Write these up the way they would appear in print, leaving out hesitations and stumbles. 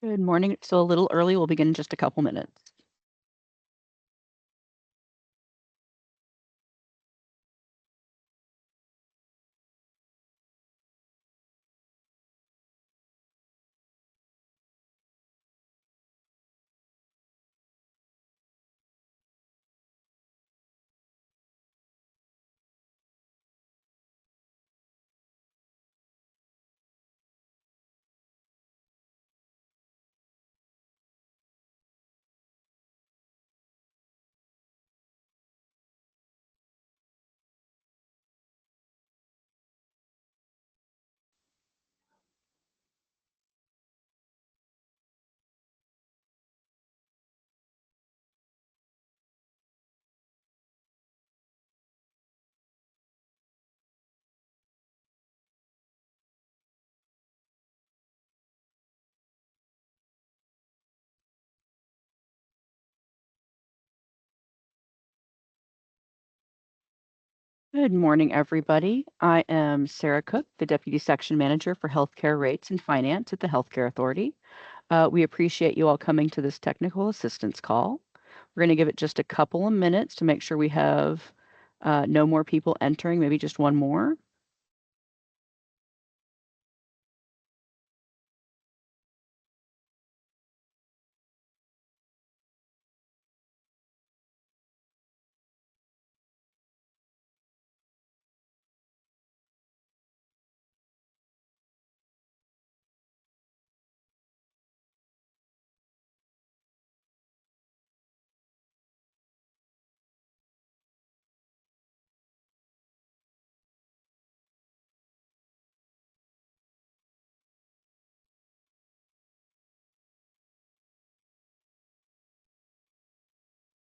Good morning. It's still a little early. We'll begin in just a couple minutes. Good morning, everybody. I am Sarah Cook, the Deputy Section Manager for Healthcare Rates and Finance at the Healthcare Authority. We appreciate you all coming to this technical assistance call. We're going to give it just a couple of minutes to make sure we have no more people entering, maybe just one more.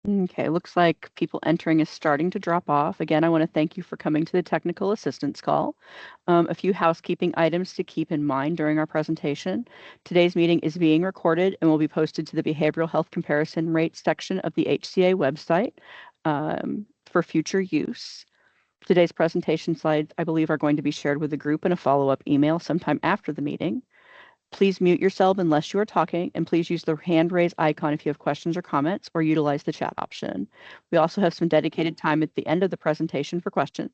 Okay, looks like people entering is starting to drop off. Again, I want to thank you for coming to the technical assistance call. A few housekeeping items to keep in mind during our presentation. Today's meeting is being recorded and will be posted to the Behavioral Health Comparison Rates section of the HCA website for future use. Today's presentation slides, I believe, are going to be shared with the group in a follow-up email sometime after the meeting. Please mute yourself unless you are talking, and please use the hand raise icon if you have questions or comments, or utilize the chat option. We also have some dedicated time at the end of the presentation for questions.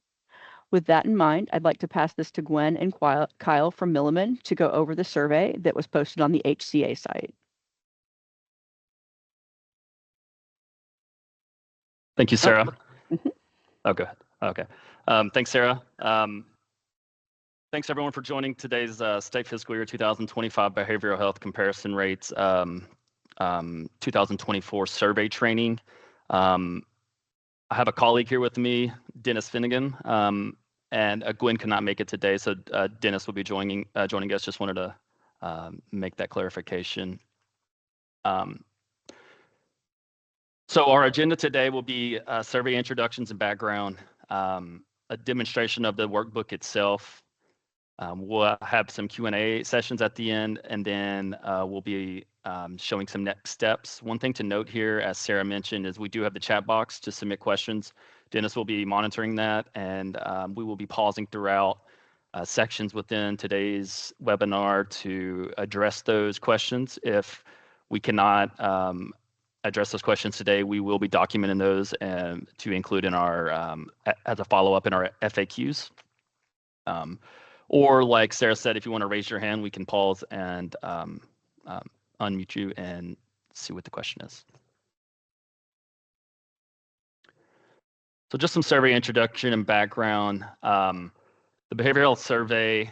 With that in mind, I'd like to pass this to Gwen and Kyle from Milliman to go over the survey that was posted on the HCA site. Thank you, Sarah. Oh, go ahead. Okay. Thanks, Sarah. Thanks, everyone, for joining today's State Fiscal Year 2025 Behavioral Health Comparison Rates 2024 survey training. I have a colleague here with me, Dennis Finnegan, and Gwen could not make it today, so Dennis will be joining us. Just wanted to make that clarification. So our agenda today will be survey introductions and background, a demonstration of the workbook itself. We'll have some Q&A sessions at the end, and then we'll be showing some next steps. One thing to note here, as Sarah mentioned, is we do have the chat box to submit questions. Dennis will be monitoring that, and we will be pausing throughout sections within today's webinar to address those questions. If we cannot address those questions today, we will be documenting those to include in our as a follow-up in our FAQs. Or like Sarah said, if you want to raise your hand, we can pause and unmute you and see what the question is. So just some survey introduction and background. The behavioral health survey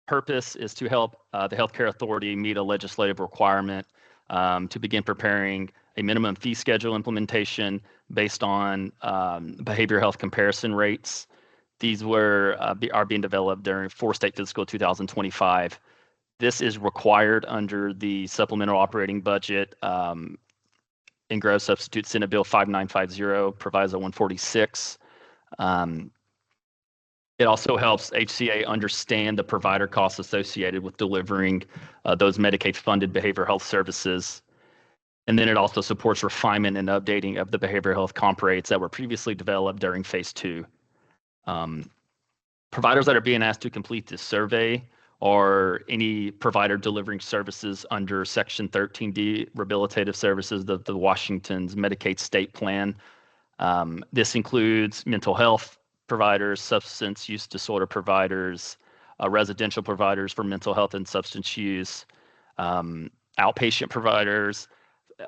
purpose is to help the Healthcare Authority meet a legislative requirement to begin preparing a minimum fee schedule implementation based on behavioral health comparison rates. These are being developed for State Fiscal 2025. This is required under the Supplemental Operating Budget in Gross Substitute Senate Bill 5950, Proviso 146. It also helps HCA understand the provider costs associated with delivering those Medicaid-funded behavioral health services. And then it also supports refinement and updating of the behavioral health comp rates that were previously developed during Phase 2. Providers that are being asked to complete this survey or any provider delivering services under Section 13D, rehabilitative services, the Washington's Medicaid state plan. This includes mental health providers, substance use disorder providers, residential providers for mental health and substance use, outpatient providers,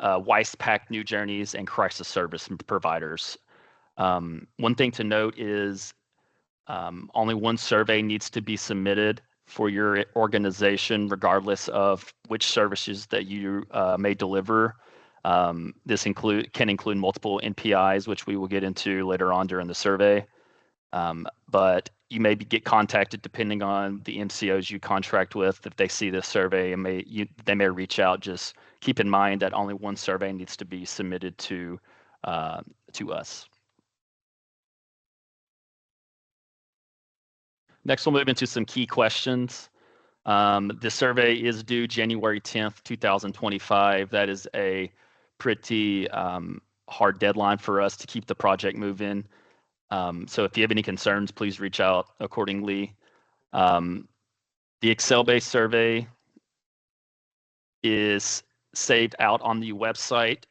WISE-PAC New Journeys, and crisis service providers. One thing to note is only one survey needs to be submitted for your organization, regardless of which services that you may deliver. This can include multiple NPIs, which we will get into later on during the survey. But you may get contacted depending on the MCOs you contract with. If they see this survey, and they may reach out. Just keep in mind that only one survey needs to be submitted to us. Next, we'll move into some key questions. This survey is due January 10th, 2025. That is a pretty hard deadline for us to keep the project moving. So if you have any concerns, please reach out accordingly. The Excel-based survey is saved out on the website,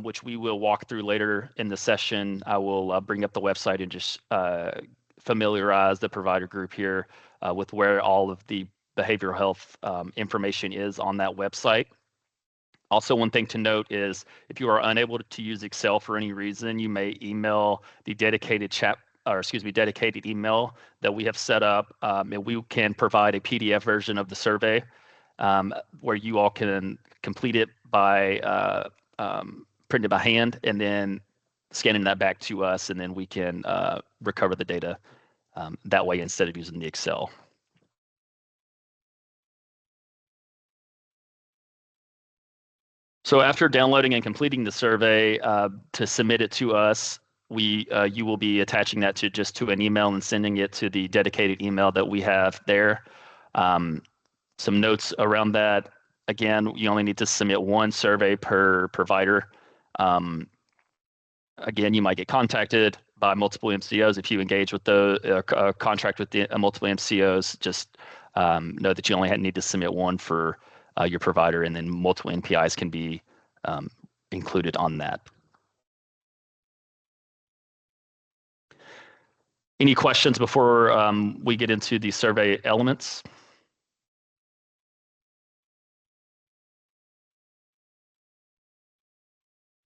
which we will walk through later in the session. I will bring up the website and just familiarize the provider group here with where all of the behavioral health information is on that website. Also, one thing to note is if you are unable to use Excel for any reason, you may email the dedicated email that we have set up, and we can provide a PDF version of the survey where you all can complete it by printed by hand and then scanning that back to us, and then we can recover the data that way instead of using the Excel. So after downloading and completing the survey, to submit it to us, you will be attaching that to an email and sending it to the dedicated email that we have there. Some notes around that. Again, you only need to submit one survey per provider. Again, you might get contacted by multiple MCOs. If you engage with the contract with the multiple MCOs, just know that you only need to submit one for your provider, and then multiple NPIs can be included on that. Any questions before we get into the survey elements?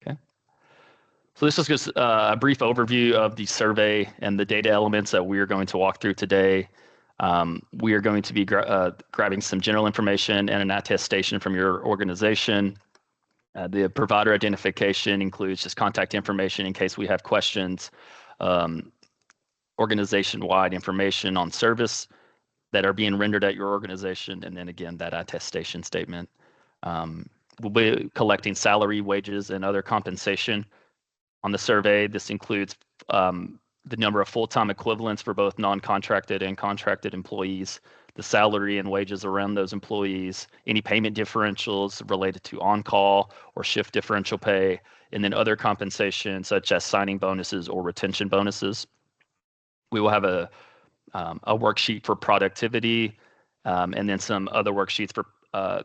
Okay. So this is just a brief overview of the survey and the data elements that we are going to walk through today. We are going to be grabbing some general information and an attestation from your organization. The provider identification includes just contact information in case we have questions, organization-wide information on service that are being rendered at your organization, and then again, that attestation statement. We'll be collecting salary, wages, and other compensation on the survey. This includes the number of full-time equivalents for both non-contracted and contracted employees, the salary and wages around those employees, any payment differentials related to on-call or shift differential pay, and then other compensation such as signing bonuses or retention bonuses. We will have a worksheet for productivity, and then some other worksheets for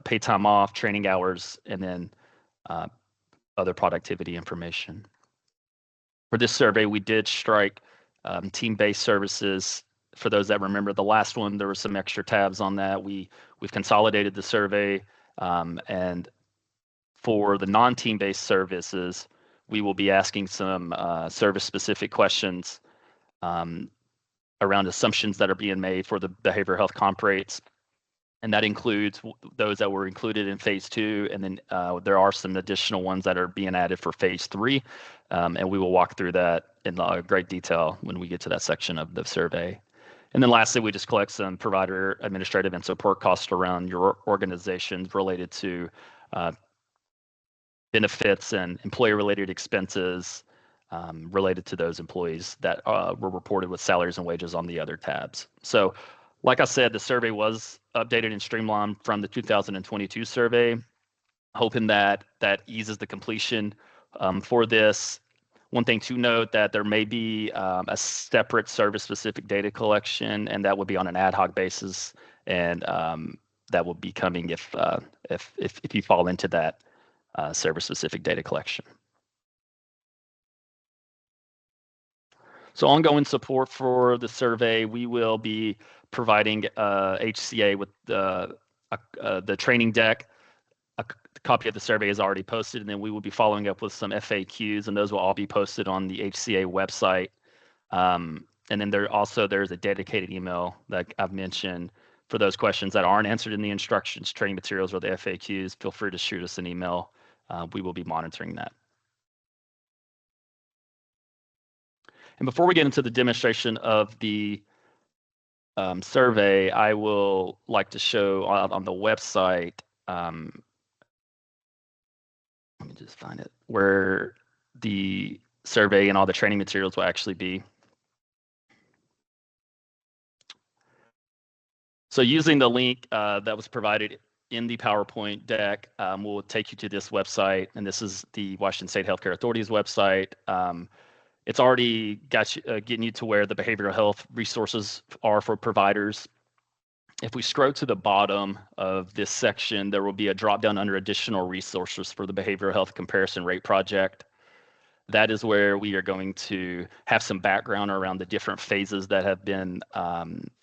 paid time off, training hours, and then other productivity information. For this survey, we did strike team-based services. For those that remember the last one, there were some extra tabs on that. We've consolidated the survey, and for the non-team-based services, we will be asking some service-specific questions around assumptions that are being made for the behavioral health comp rates. And that includes those that were included in phase 2, and then there are some additional ones that are being added for phase 3, and we will walk through that in great detail when we get to that section of the survey. And then lastly, we just collect some provider administrative and support costs around your organizations related to benefits and employee-related expenses related to those employees that were reported with salaries and wages on the other tabs. So like I said, the survey was updated and streamlined from the 2022 survey, hoping that eases the completion for this. One thing to note that there may be a separate service-specific data collection, and that would be on an ad hoc basis and that will be coming if you fall into that server-specific data collection. So ongoing support for the survey, we will be providing HCA with the training deck. A copy of the survey is already posted, and then we will be following up with some FAQs, and those will all be posted on the HCA website. And then there's a dedicated email that I've mentioned for those questions that aren't answered in the instructions, training materials, or the FAQs. Feel free to shoot us an email. We will be monitoring that. And before we get into the demonstration of the survey, I will like to show on the website, let me just find it, where the survey and all the training materials will actually be. So using the link that was provided in the PowerPoint deck will take you to this website, and this is the Washington State Healthcare Authority's website. It's already got you, getting you to where the behavioral health resources are for providers. If we scroll to the bottom of this section, there will be a drop down under additional resources for the Behavioral Health Comparison Rate Project. That is where we are going to have some background around the different phases that have been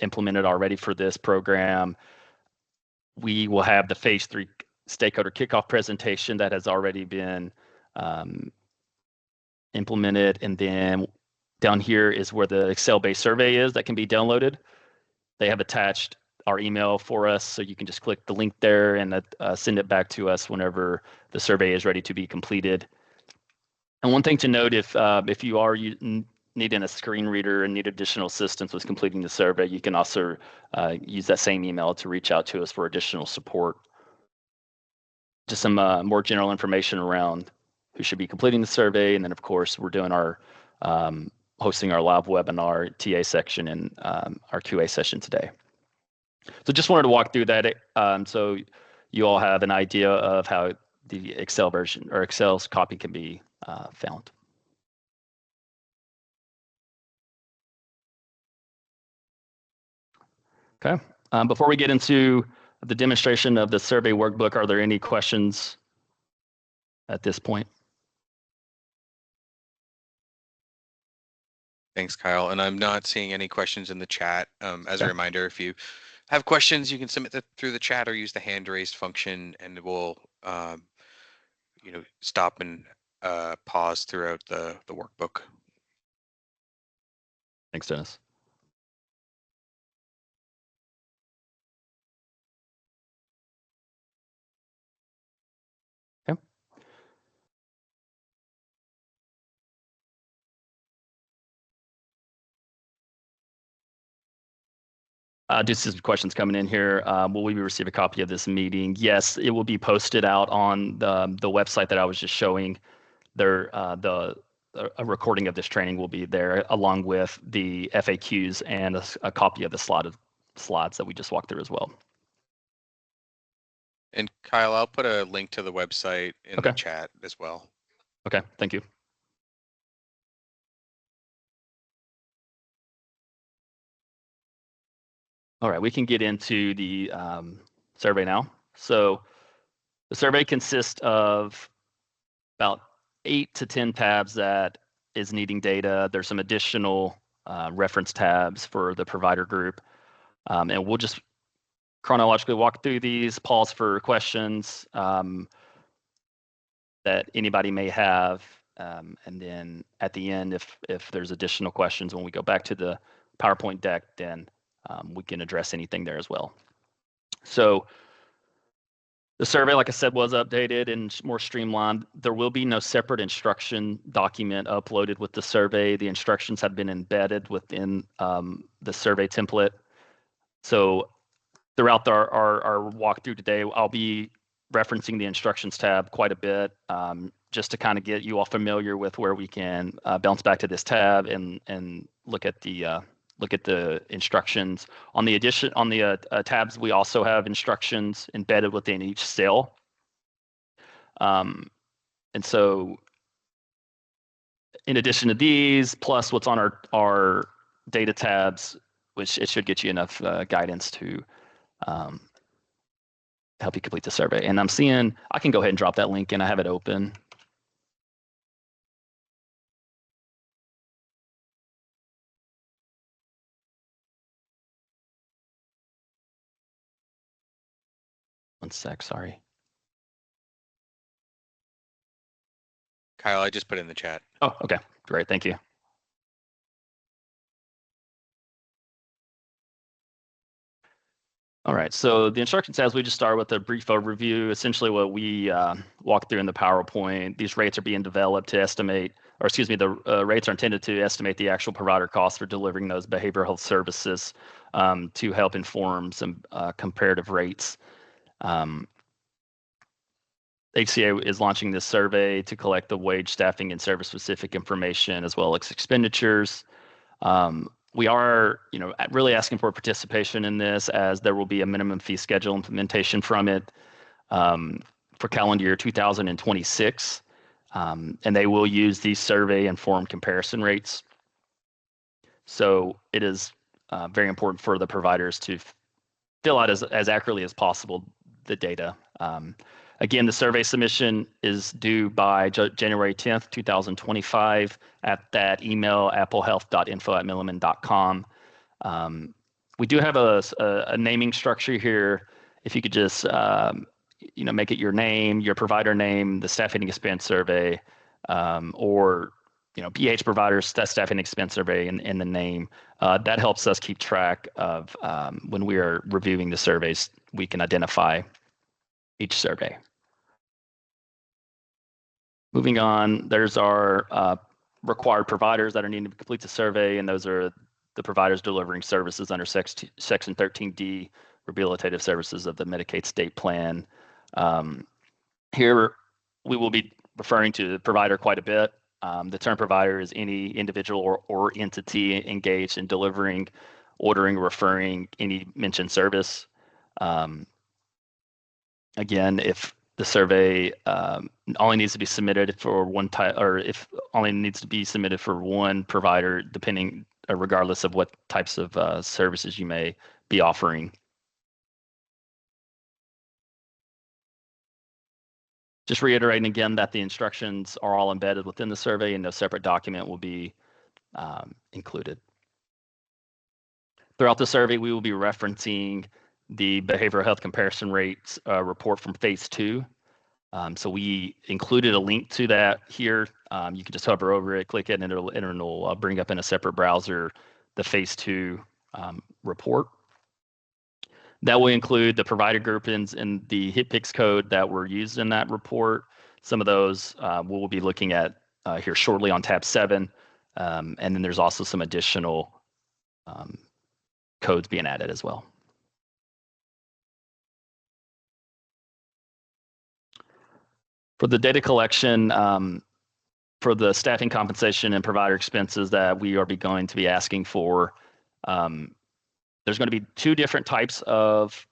implemented already for this program. We will have the phase 3 stakeholder kickoff presentation that has already been implemented, and then down here is where the Excel-based survey is that can be downloaded. They have attached our email for us, so you can just click the link there and send it back to us whenever the survey is ready to be completed. And one thing to note, if you are needing a screen reader and need additional assistance with completing the survey, you can also use that same email to reach out to us for additional support. Just some more general information around who should be completing the survey, and then of course we're doing our hosting our live webinar TA section and our QA session today. So just wanted to walk through that so you all have an idea of how the Excel version or Excel's copy can be found. Okay, before we get into the demonstration of the survey workbook, are there any questions at this point? Thanks, Kyle. And I'm not seeing any questions in the chat. As a reminder, if you have questions, you can submit them through the chat or use the hand raised function, and we'll stop and pause throughout the workbook. Thanks, Dennis. Okay. Just some questions coming in here. Will we receive a copy of this meeting? Yes, it will be posted out on the website that I was just showing. There, a recording of this training will be there, along with the FAQs and a copy of the slides that we just walked through as well. And Kyle, I'll put a link to the website in the chat as well. Okay, thank you. All right, we can get into the survey now. So the survey consists of about 8 to 10 tabs that is needing data. There's some additional reference tabs for the provider group. And we'll just chronologically walk through these, pause for questions that anybody may have. And then at the end, if there's additional questions, when we go back to the PowerPoint deck, then we can address anything there as well. So the survey, like I said, was updated and more streamlined. There will be no separate instruction document uploaded with the survey. The instructions have been embedded within the survey template. So throughout our walkthrough today, I'll be referencing the instructions tab quite a bit, just to kind of get you all familiar with where we can bounce back to this tab and look at the instructions. On the tabs, we also have instructions embedded within each cell. And so in addition to these, plus what's on our data tabs, which it should get you enough guidance to help you complete the survey. And I can go ahead and drop that link and I have it open. One sec, sorry. Kyle, I just put it in the chat. Oh, okay, great, thank you. All right, so the instruction says we just start with a brief overview. Essentially what we walk through in the PowerPoint, these rates are being developed to estimate, or excuse me, the rates are intended to estimate the actual provider costs for delivering those behavioral health services to help inform some comparative rates. HCA is launching this survey to collect the wage, staffing, and service-specific information as well as expenditures. We are, really asking for participation in this, as there will be a minimum fee schedule implementation from it for calendar year 2026, and they will use these survey-informed comparison rates. So it is very important for the providers to fill out as accurately as possible the data. Again, the survey submission is due by January 10th, 2025 at that email, applehealth.info@milliman.com. We do have a naming structure here. If you could just, make it your name, your provider name, the staffing expense survey, or, PH providers, staffing expense survey in the name. That helps us keep track of when we are reviewing the surveys, we can identify each survey. Moving on, there's our required providers that are needing to complete the survey, and those are the providers delivering services under Section 13D, rehabilitative services of the Medicaid state plan. Here, we will be referring to the provider quite a bit. The term provider is any individual or entity engaged in delivering, ordering, referring any mentioned service. Again, if the survey only needs to be submitted for one type, or if only needs to be submitted for one provider, depending, regardless of what types of services you may be offering. Just reiterating again that the instructions are all embedded within the survey and no separate document will be included. Throughout the survey, we will be referencing the behavioral health comparison rates report from phase 2. So we included a link to that here. You can just hover over it, click it, and it'll bring up in a separate browser the phase 2 report. That will include the provider groupings and the HCPCS code that were used in that report. Some of those we'll be looking at here shortly on tab 7. And then there's also some additional codes being added as well. For the data collection, for the staffing compensation and provider expenses that we are going to be asking for, there's going to be 2 different types of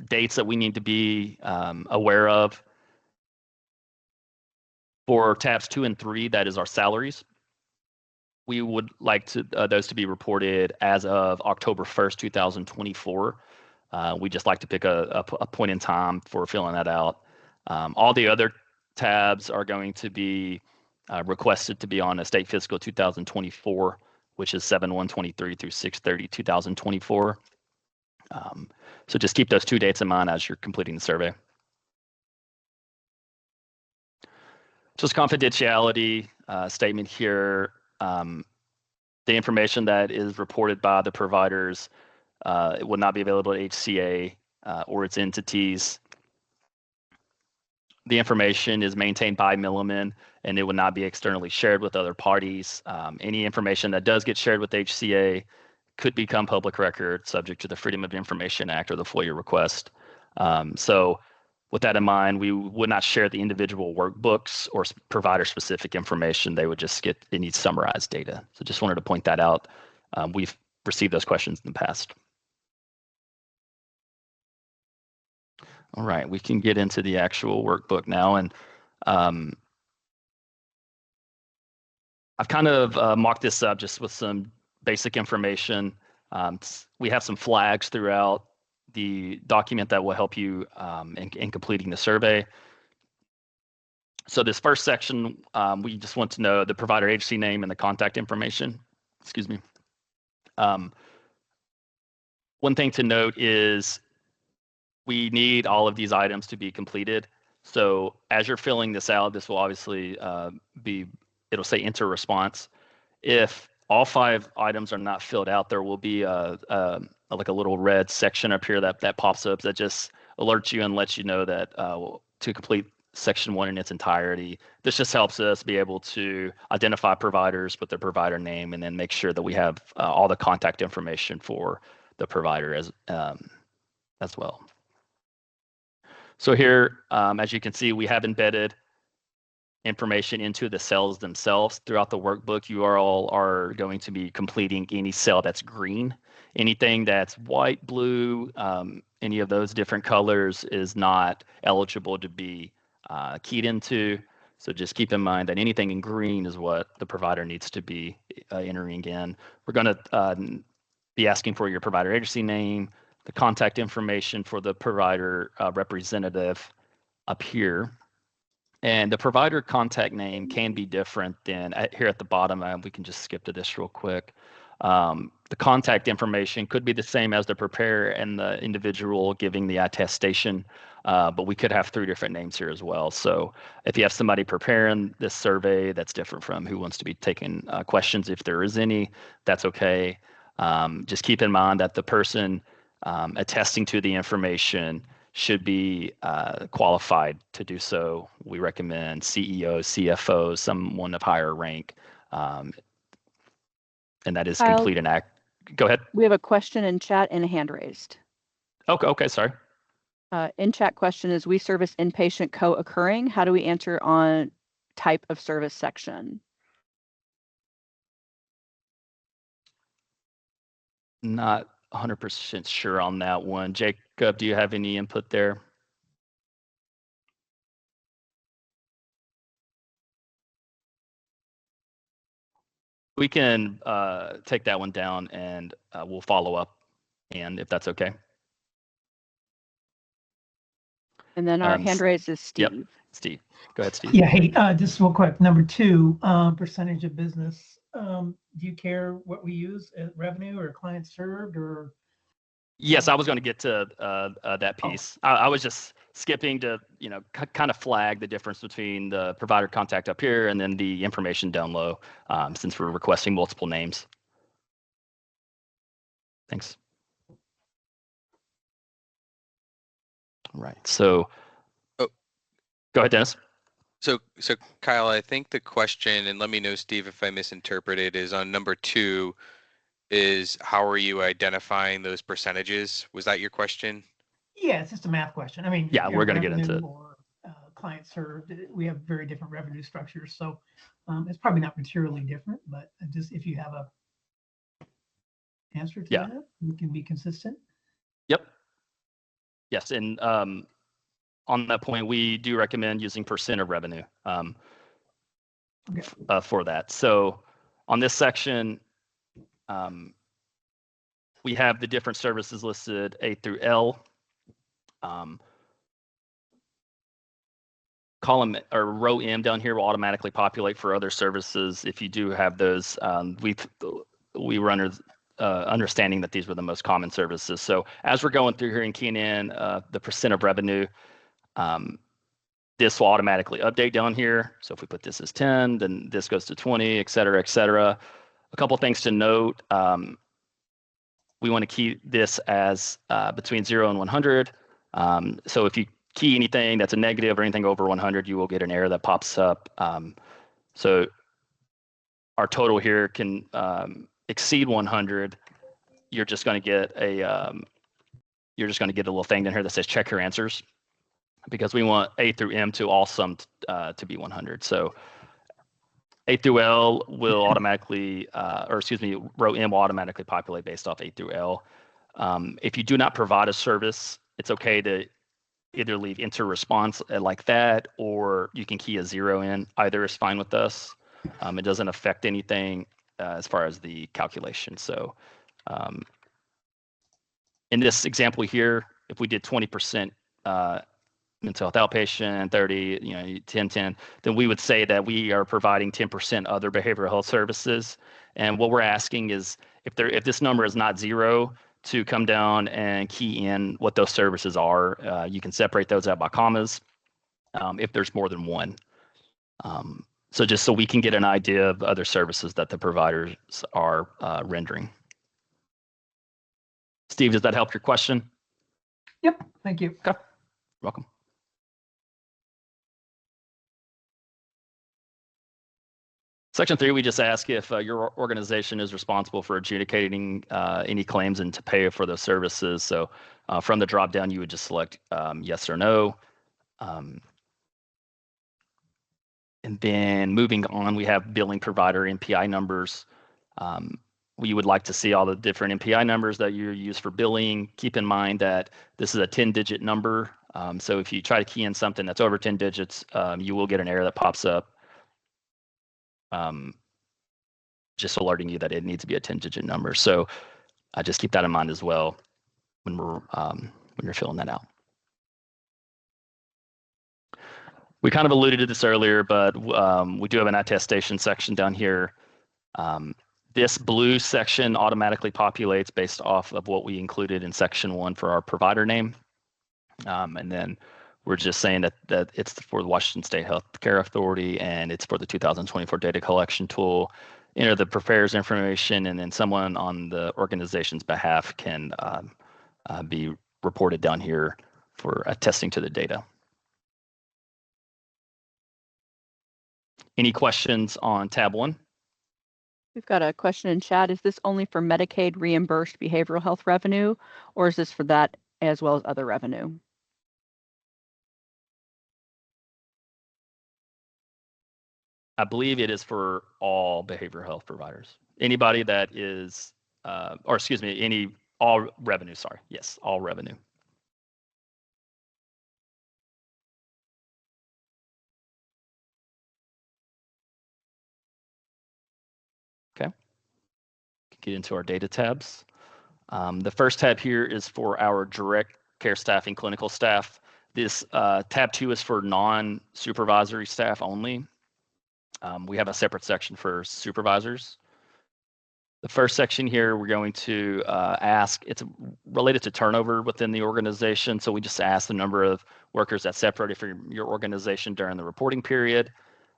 dates that we need to be aware of. For tabs 2 and 3, that is our salaries. We would like those to be reported as of October 1st, 2024. We just like to pick a point in time for filling that out. All the other tabs are going to be requested to be on a state fiscal 2024, which is 7/1/23 through 6/30/2024. So just keep those 2 dates in mind as you're completing the survey. Just confidentiality statement here. The information that is reported by the providers it will not be available at HCA or its entities. The information is maintained by Milliman, and it will not be externally shared with other parties. Any information that does get shared with HCA could become public record, subject to the Freedom of Information Act or the FOIA request. So with that in mind, we would not share the individual workbooks or provider-specific information. They would just get any summarized data. So just wanted to point that out. We've received those questions in the past. All right, we can get into the actual workbook now. And I've kind of mocked this up just with some basic information. We have some flags throughout the document that will help you in completing the survey. So this first section, we just want to know the provider agency name and the contact information. Excuse me. One thing to note is we need all of these items to be completed. So as you're filling this out, this will obviously it'll say enter response. If all 5 items are not filled out, there will be like a little red section up here that pops up that just alerts you and lets you know that to complete section 1 in its entirety. This just helps us be able to identify providers with their provider name and then make sure that we have all the contact information for the provider as well. So here, as you can see, we have embedded information into the cells themselves. Throughout the workbook, you all are going to be completing any cell that's green. Anything that's white, blue, any of those different colors is not eligible to be keyed into. So just keep in mind that anything in green is what the provider needs to be entering in. We're going to be asking for your provider agency name, the contact information for the provider representative up here. And the provider contact name can be different than here at the bottom. We can just skip to this real quick. The contact information could be the same as the preparer and the individual giving the attestation, but we could have 3 different names here as well. So if you have somebody preparing this survey that's different from who wants to be taking questions, if there is any, that's okay. Just keep in mind that the person attesting to the information should be qualified to do so. We recommend CEO, CFO, someone of higher rank, and that is Kyle, complete and act. Go ahead. We have a question in chat and a hand raised. Okay, sorry. In chat question is, we service inpatient co-occurring. How do we answer on type of service section? Not 100% sure on that one. Jacob, do you have any input there? We can take that one down and we'll follow up, and if that's okay. And then our hand raised is Steve. Yep, Steve. Go ahead, Steve. Yeah, hey, just real quick. Number 2, percentage of business. Do you care what we use, revenue or client served or? Yes, I was going to get to that piece. I was just skipping to, kind of flag the difference between the provider contact up here and then the information down low, since we're requesting multiple names. Thanks. All right, so go ahead, Dennis. So Kyle, I think the question, and let me know, Steve, if I misinterpreted, is on number 2, is how are you identifying those percentages? Was that your question? Yeah, it's just a math question. I mean, yeah, we're going to get into it. Or client served, we have very different revenue structures, so it's probably not materially different, but just if you have a answer to that, we can be consistent. Yep. Yes, and on that point, we do recommend using percent of revenue for that. So on this section, we have the different services listed A through L. Column or row M down here will automatically populate for other services. If you do have those, we were under understanding that these were the most common services. So as we're going through here and keying in the percent of revenue, this will automatically update down here. So if we put this as 10, then this goes to 20, et cetera, et cetera. A couple things to note. We want to keep this as between 0 and 100. So if you key anything that's a negative or anything over 100, you will get an error that pops up. So our total here can exceed 100. You're just going to get a little thing down here that says check your answers, because we want A through M to all sum to be 100. So A through L will automatically, row M will automatically populate based off A through L. If you do not provide a service, it's okay to either leave enter response like that, or you can key a 0 in. Either is fine with us. It doesn't affect anything as far as the calculation. So in this example here, if we did 20% mental health outpatient, 30, 10, 10, then we would say that we are providing 10% other behavioral health services. And what we're asking is if this number is not zero, to come down and key in what those services are. You can separate those out by commas if there's more than one. So just so we can get an idea of other services that the providers are rendering. Steve, does that help your question? Yep, thank you. Okay, welcome. Section 3, we just ask if your organization is responsible for adjudicating any claims and to pay for those services. So from the drop down, you would just select yes or no. And then moving on, we have billing provider MPI numbers. We would like to see all the different MPI numbers that you use for billing. Keep in mind that this is a 10-digit number. So if you try to key in something that's over 10 digits, you will get an error that pops up. Just alerting you that it needs to be a 10-digit number. So just keep that in mind as well when you're filling that out. We kind of alluded to this earlier, but we do have an attestation section down here. This blue section automatically populates based off of what we included in section 1 for our provider name. And then we're just saying that it's for the Washington State Healthcare Authority and it's for the 2024 data collection tool. Enter the preparer's information, and then someone on the organization's behalf can be reported down here for attesting to the data. Any questions on tab 1? We've got a question in chat. Is this only for Medicaid reimbursed behavioral health revenue, or is this for that as well as other revenue? I believe it is for all behavioral health providers. Anybody that is, or excuse me, all revenue, sorry. Yes, all revenue. Okay. Get into our data tabs. The first tab here is for our direct care staffing clinical staff. This tab 2 is for non-supervisory staff only. We have a separate section for supervisors. The first section here, we're going to ask, it's related to turnover within the organization. So we just ask the number of workers that separated from your organization during the reporting period.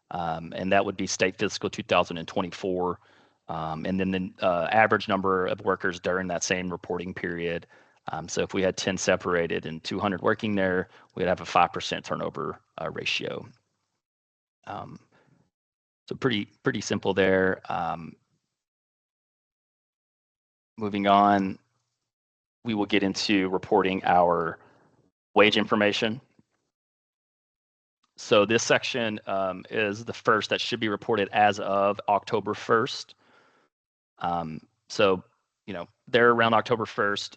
And that would be state fiscal 2024. And then the average number of workers during that same reporting period. So if we had 10 separated and 200 working there, we'd have a 5% turnover ratio. So pretty simple there. Moving on, we will get into reporting our wage information. So this section is the first that should be reported as of October 1st. So, there around October 1st,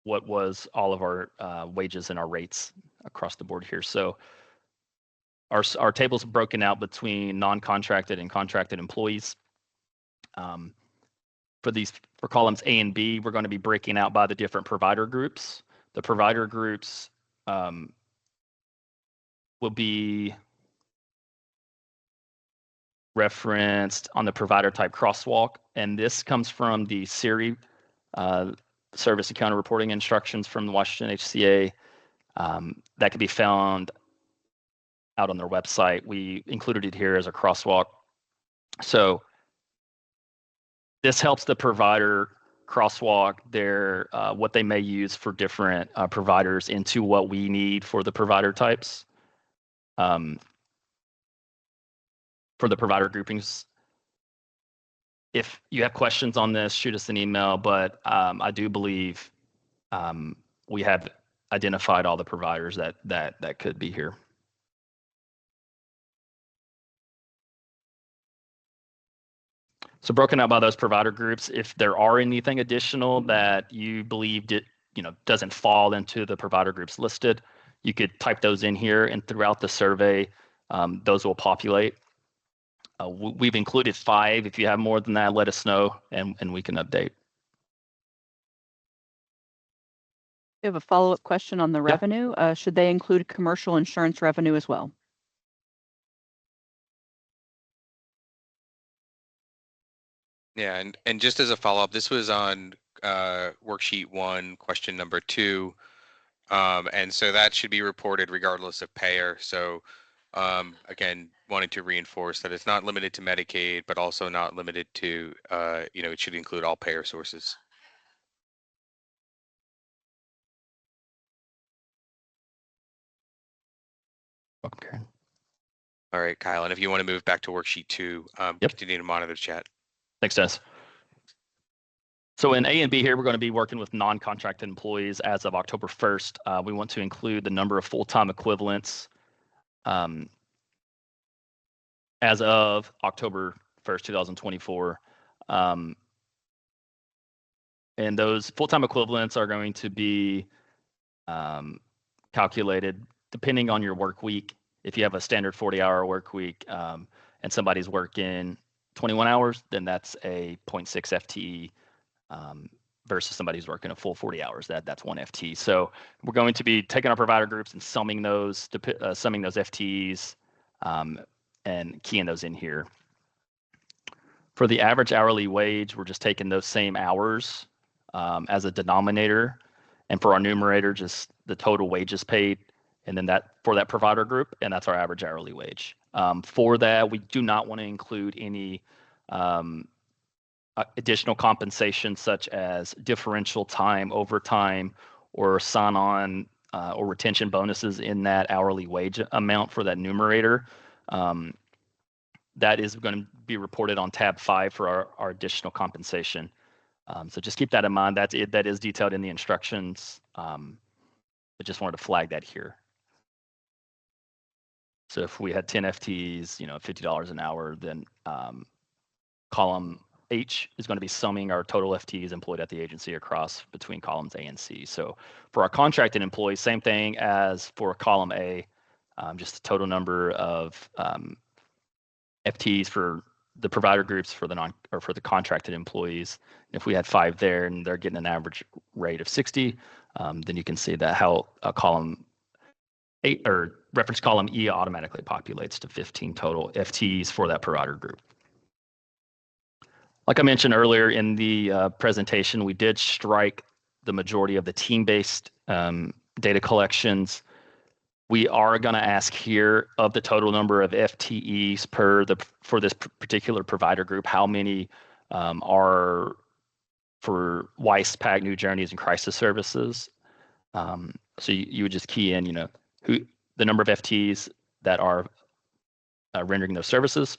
what was all of our wages and our rates across the board here. So our tables are broken out between non-contracted and contracted employees. For columns A and B, we're going to be breaking out by the different provider groups. The provider groups will be referenced on the provider type crosswalk, and this comes from the SERI service encounter reporting instructions from the Washington HCA. That can be found out on their website. We included it here as a crosswalk. So this helps the provider crosswalk their what they may use for different providers into what we need for the provider types. For the provider groupings. If you have questions on this, shoot us an email, but I do believe we have identified all the providers that could be here. So broken out by those provider groups, if there are anything additional that you believed it, doesn't fall into the provider groups listed, you could type those in here, and throughout the survey, those will populate. We've included 5. If you have more than that, let us know, and we can update. have a follow-up question on the revenue. Should they include commercial insurance revenue as well? Yeah, and just as a follow-up, this was on worksheet 1, question number 2. And so that should be reported regardless of payer. So again, wanting to reinforce that it's not limited to Medicaid, but also not limited to, it should include all payer sources. Okay. All right, Kyle, and if you want to move back to worksheet 2, Yep. continue to monitor the chat. Thanks, Dennis. So in A and B here, we're going to be working with non-contracted employees as of October 1st. We want to include the number of full-time equivalents as of October 1st, 2024. And those full-time equivalents are going to be calculated depending on your work week. If you have a standard 40-hour work week and somebody's working 21 hours, then that's a 0.6 FTE versus somebody who's working a full 40 hours. That's 1 FTE. So we're going to be taking our provider groups and summing those FTEs and keying those in here. For the average hourly wage, we're just taking those same hours as a denominator, and for our numerator, just the total wages paid, and then that for that provider group, and that's our average hourly wage. For that, we do not want to include any additional compensation such as differential time, overtime, or sign-on or retention bonuses in that hourly wage amount for that numerator. That is going to be reported on tab 5 for our additional compensation. So just keep that in mind. That is detailed in the instructions. I just wanted to flag that here. So if we had 10 FTEs, $50 an hour, then column H is going to be summing our total FTEs employed at the agency across between columns A and C. So for our contracted employees, same thing as for column A, just the total number of FTEs for the provider groups for the contracted employees. If we had 5 there and they're getting an average rate of 60, then you can see that how column 8 or reference column E automatically populates to 15 total FTEs for that provider group. Like I mentioned earlier in the presentation, we did strike the majority of the team-based data collections. We are going to ask here of the total number of FTEs for this particular provider group, how many are for Weiss, PAC, New Journeys, and Crisis Services. So you would just key in, the number of FTEs that are rendering those services.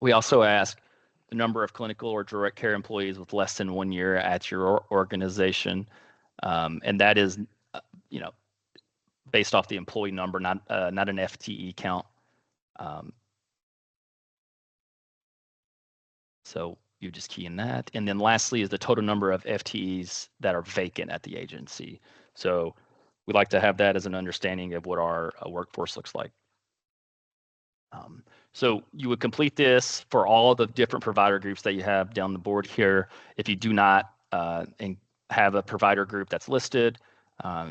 We also ask the number of clinical or direct care employees with less than 1 year at your organization, and that is, based off the employee number, not an FTE count. So you just key in that. And then lastly is the total number of FTEs that are vacant at the agency. So we like to have that as an understanding of what our workforce looks like. So you would complete this for all the different provider groups that you have down the board here. If you do not have a provider group that's listed,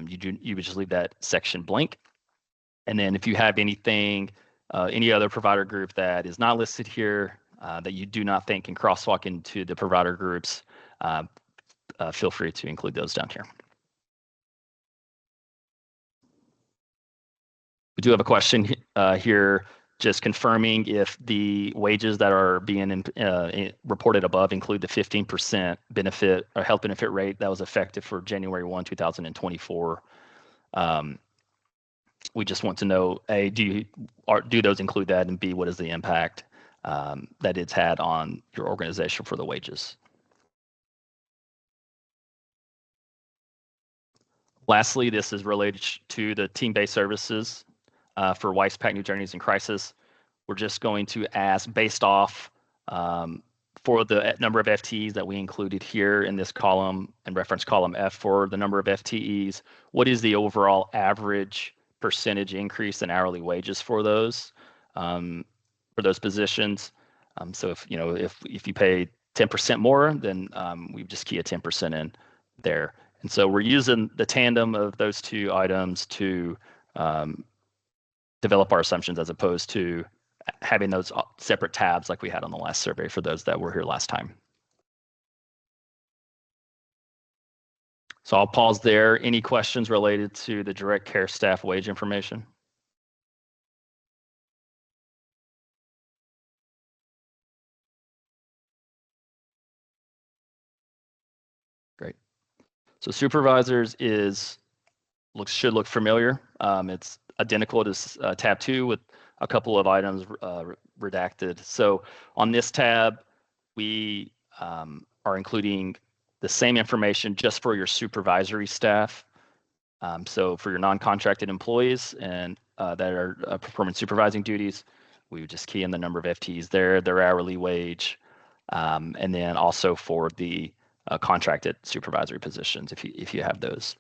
you would just leave that section blank. And then if you have anything, any other provider group that is not listed here that you do not think can crosswalk into the provider groups, feel free to include those down here. We do have a question here, just confirming if the wages that are being reported above include the 15% benefit or health benefit rate that was effective for January 1, 2024. We just want to know, A, do those include that, and B, what is the impact that it's had on your organization for the wages? Lastly, this is related to the team-based services for Weiss, PAC, New Journeys, and Crisis. We're just going to ask, based off for the number of FTEs that we included here in this column and reference column F for the number of FTEs, what is the overall average percentage increase in hourly wages for those positions? So if you pay 10% more, then we just key a 10% in there. And so we're using the tandem of those two items to develop our assumptions as opposed to having those separate tabs like we had on the last survey for those that were here last time. So I'll pause there. Any questions related to the direct care staff wage information? Great. So supervisors should look familiar. It's identical to tab 2 with a couple of items redacted. So on this tab, we are including the same information just for your supervisory staff. So for your non-contracted employees and that are performing supervising duties, we would just key in the number of FTEs there, their hourly wage, and then also for the contracted supervisory positions if you have those.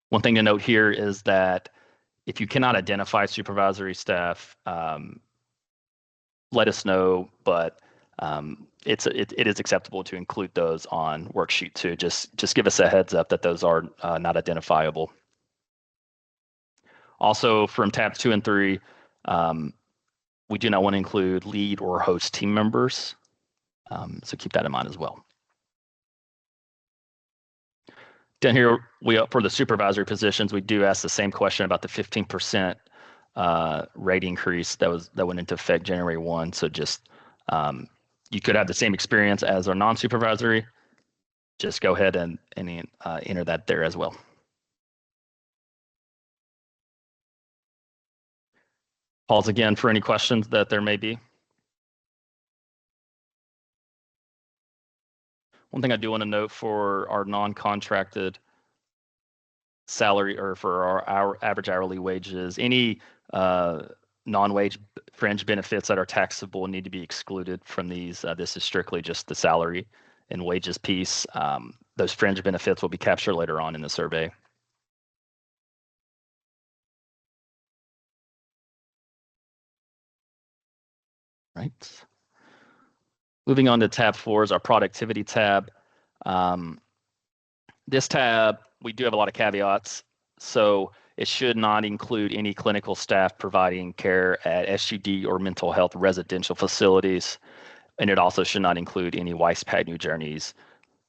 One thing to note here is that if you cannot identify supervisory staff, let us know, but it is acceptable to include those on worksheet 2. Just give us a heads up that those are not identifiable. Also from tabs 2 and 3, we do not want to include lead or host team members. So keep that in mind as well. Down here, for the supervisory positions, we do ask the same question about the 15% rate increase that went into effect January 1. So just you could have the same experience as our non-supervisory. Just go ahead and enter that there as well. Pause again for any questions that there may be. One thing I do want to note for our non-contracted salary or for our average hourly wages, any non-wage fringe benefits that are taxable need to be excluded from these. This is strictly just the salary and wages piece. Those fringe benefits will be captured later on in the survey. Right. Moving on to tab 4 is our productivity tab. This tab, we do have a lot of caveats. So it should not include any clinical staff providing care at SUD or mental health residential facilities. And it also should not include any WISE-PAC New Journeys,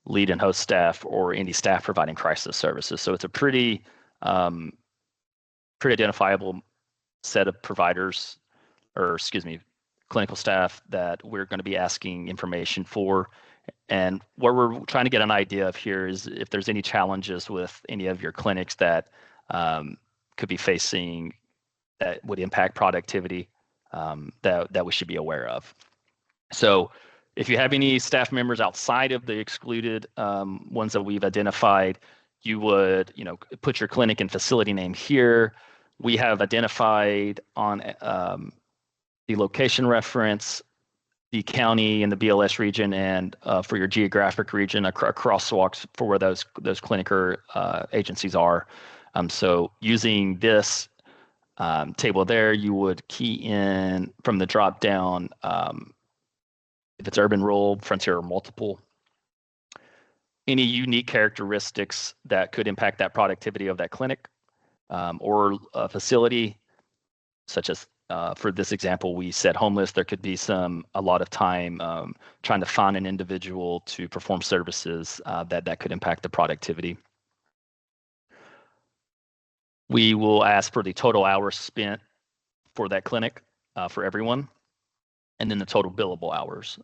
lead and host staff, or any staff providing crisis services. So it's a pretty identifiable set of providers, or excuse me, clinical staff that we're going to be asking information for. And what we're trying to get an idea of here is if there's any challenges with any of your clinics that could be facing that would impact productivity that we should be aware of. So if you have any staff members outside of the excluded ones that we've identified, you would put your clinic and facility name here. We have identified on the location reference, the county and the BLS region, and for your geographic region, crosswalks for where those clinic or agencies are. So using this table there, you would key in from the drop down if it's urban, rural, frontier, or multiple. Any unique characteristics that could impact that productivity of that clinic or facility, such as for this example, we said homeless. There could be a lot of time trying to find an individual to perform services that could impact the productivity. We will ask for the total hours spent for that clinic for everyone, and then the total billable hours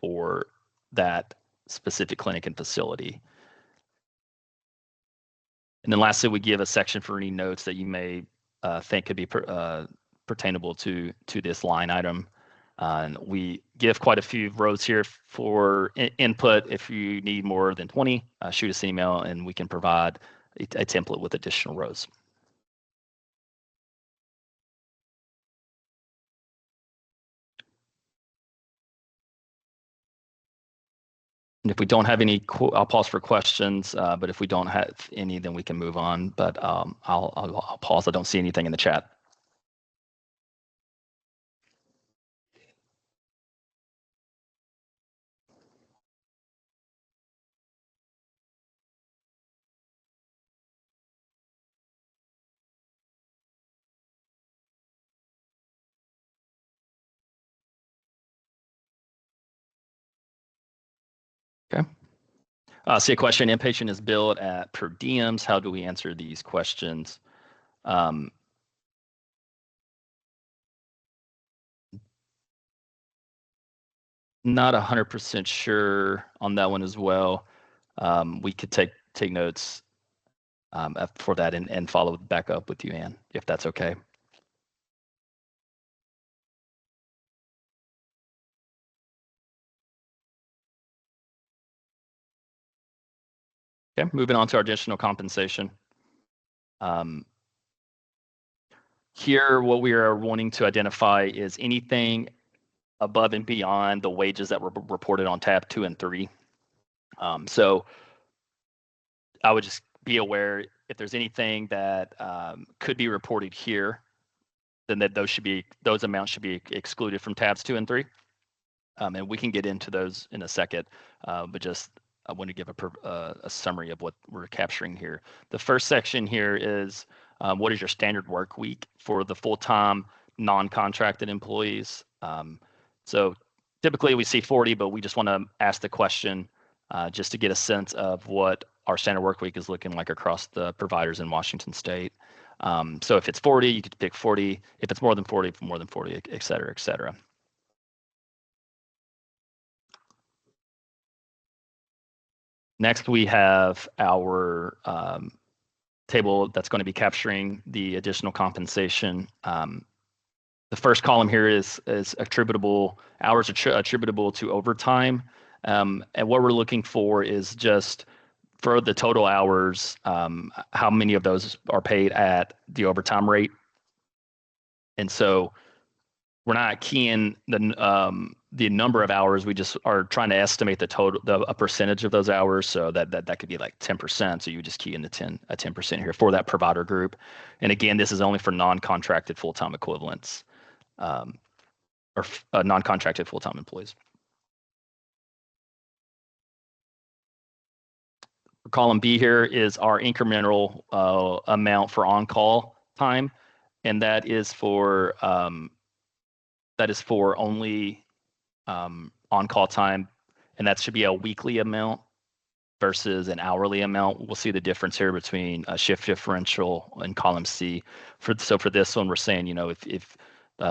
for that specific clinic and facility. And then lastly, we give a section for any notes that you may think could be pertainable to this line item. And we give quite a few rows here for input. If you need more than 20, shoot us an email and we can provide a template with additional rows. And if we don't have any, I'll pause for questions. But if we don't have any, then we can move on. But I'll pause. I don't see anything in the chat. See a question, inpatient is billed at per diems. How do we answer these questions? Not 100% sure on that one as well. We could take notes for that and follow back up with you, Ann, if that's okay. Okay, moving on to our additional compensation. Here, what we are wanting to identify is anything above and beyond the wages that were reported on tab 2 and 3. So I would just be aware if there's anything that could be reported here, then those amounts should be excluded from tabs 2 and 3. And we can get into those in a second, but just I want to give a summary of what we're capturing here. The first section here is what is your standard work week for the full-time non-contracted employees? So typically we see 40, but we just want to ask the question just to get a sense of what our standard work week is looking like across the providers in Washington State. So if it's 40, you could pick 40. If it's more than 40, more than 40, et cetera, et cetera. Next, we have our table that's going to be capturing the additional compensation. The first column here is attributable hours attributable to overtime. And what we're looking for is just for the total hours, how many of those are paid at the overtime rate. And so we're not keying the number of hours. We just are trying to estimate a percentage of those hours. So that could be like 10%. So you just key in a 10% here for that provider group. And again, this is only for non-contracted full-time equivalents or non-contracted full-time employees. Column B here is our incremental amount for on-call time, and that is for only on-call time, and that should be a weekly amount versus an hourly amount. We'll see the difference here between a shift differential in column C. So for this one, we're saying, you know, if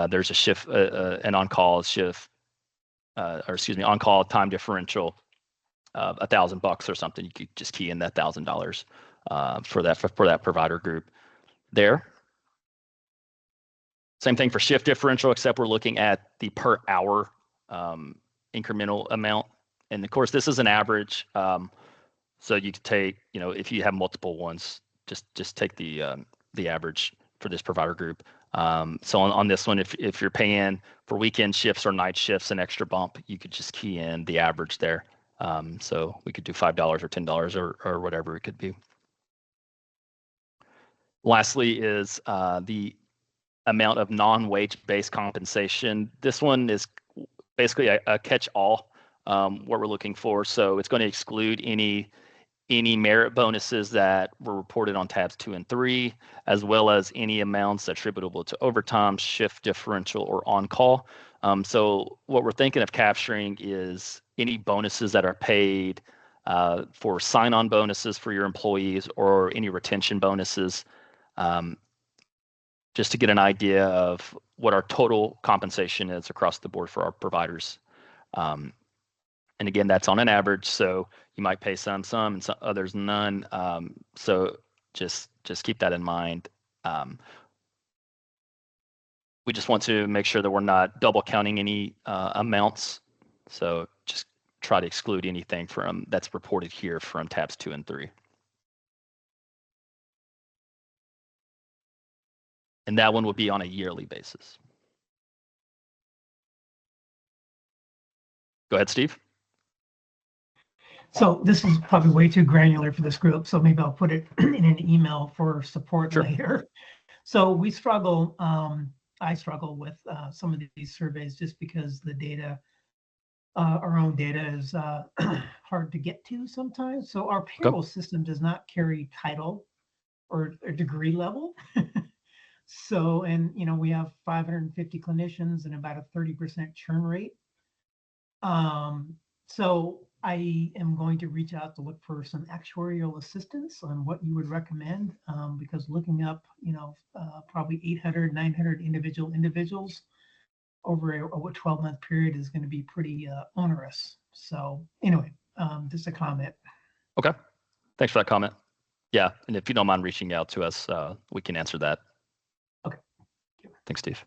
there's a shift, an on-call shift, on-call time differential of $1,000 or something, you could just key in that $1,000 for that provider group there. Same thing for shift differential, except we're looking at the per hour incremental amount. And of course, this is an average. So you could take, you know, if you have multiple ones, just take the average for this provider group. So on this one, if you're paying for weekend shifts or night shifts an extra bump, you could just key in the average there. So we could do $5 or $10 or whatever it could be. Lastly is the amount of non-wage based compensation. This one is basically a catch-all, what we're looking for. So it's going to exclude any merit bonuses that were reported on tabs 2 and 3, as well as any amounts attributable to overtime, shift differential, or on-call. So what we're thinking of capturing is any bonuses that are paid for sign-on bonuses for your employees or any retention bonuses, just to get an idea of what our total compensation is across the board for our providers. And again, that's on an average, so you might pay some, and some others none. So just keep that in mind. We just want to make sure that we're not double counting any amounts. So just try to exclude anything from that's reported here from tabs 2 and 3. And that one will be on a yearly basis. Go ahead, Steve. So this is probably way too granular for this group, so maybe I'll put it in an email for support later. So we struggle, I struggle with some of these surveys just because the data, our own data is hard to get to sometimes. So our payroll system does not carry title or degree level. So, and you know, we have 550 clinicians and about a 30% churn rate. So I am going to reach out to look for some actuarial assistance on what you would recommend, because looking up, probably 800, 900 individuals over a 12-month period is going to be pretty onerous. So anyway, just a comment. Okay. Thanks for that comment. Yeah. And if you don't mind reaching out to us, we can answer that. Okay. Thanks, Steve.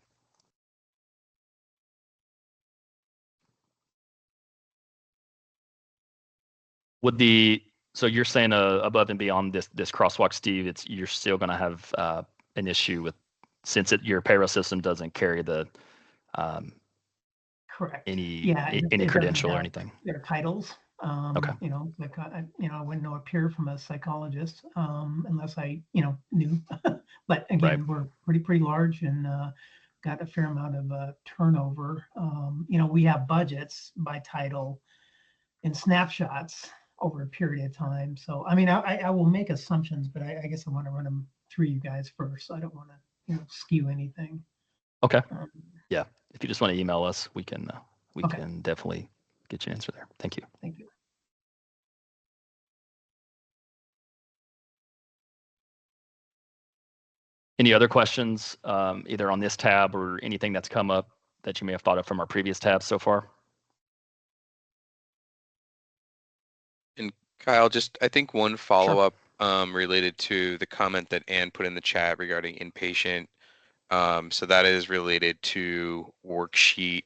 So you're saying above and beyond this crosswalk, Steve, you're still going to have an issue with, since your payroll system doesn't carry the Correct. any credential or anything. Their titles. Okay. Like I wouldn't know a peer from a psychologist unless I knew. But again, we're pretty large and got a fair amount of turnover. We have budgets by title and snapshots over a period of time. So I mean, I will make assumptions, but I guess I want to run them through you guys first. So I don't want to skew anything. Okay. Yeah. If you just want to email us, we can definitely get you an answer there. Thank you. Thank you. Any other questions, either on this tab or anything that's come up that you may have thought of from our previous tabs so far? And Kyle, I think one follow-up related to the comment that Ann put in the chat regarding inpatient. So that is related to worksheet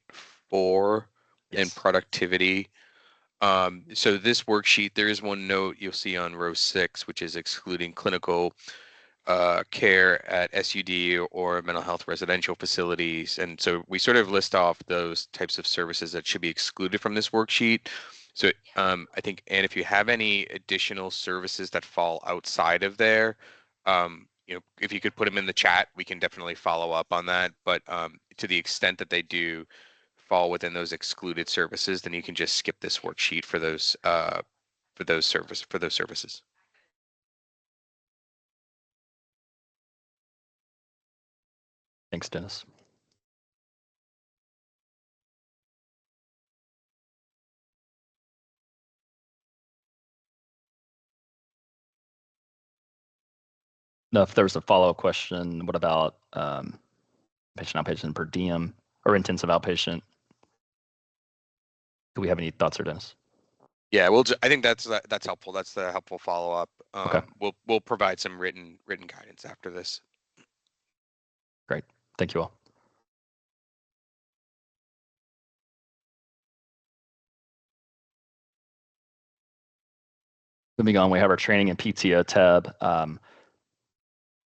4 and productivity. So this worksheet, there is one note you'll see on row 6, which is excluding clinical care at SUD or mental health residential facilities. And so we sort of list off those types of services that should be excluded from this worksheet. So I think, and if you have any additional services that fall outside of there, if you could put them in the chat, we can definitely follow up on that. But to the extent that they do fall within those excluded services, then you can just skip this worksheet for those services. Thanks, Dennis. Now, if there's a follow-up question, what about patient outpatient per diem or intensive outpatient? Do we have any thoughts, or Dennis? Yeah, I think that's helpful. That's the helpful follow-up. Okay. We'll provide some written guidance after this. Great. Thank you all. Moving on, we have our training and PTO tab.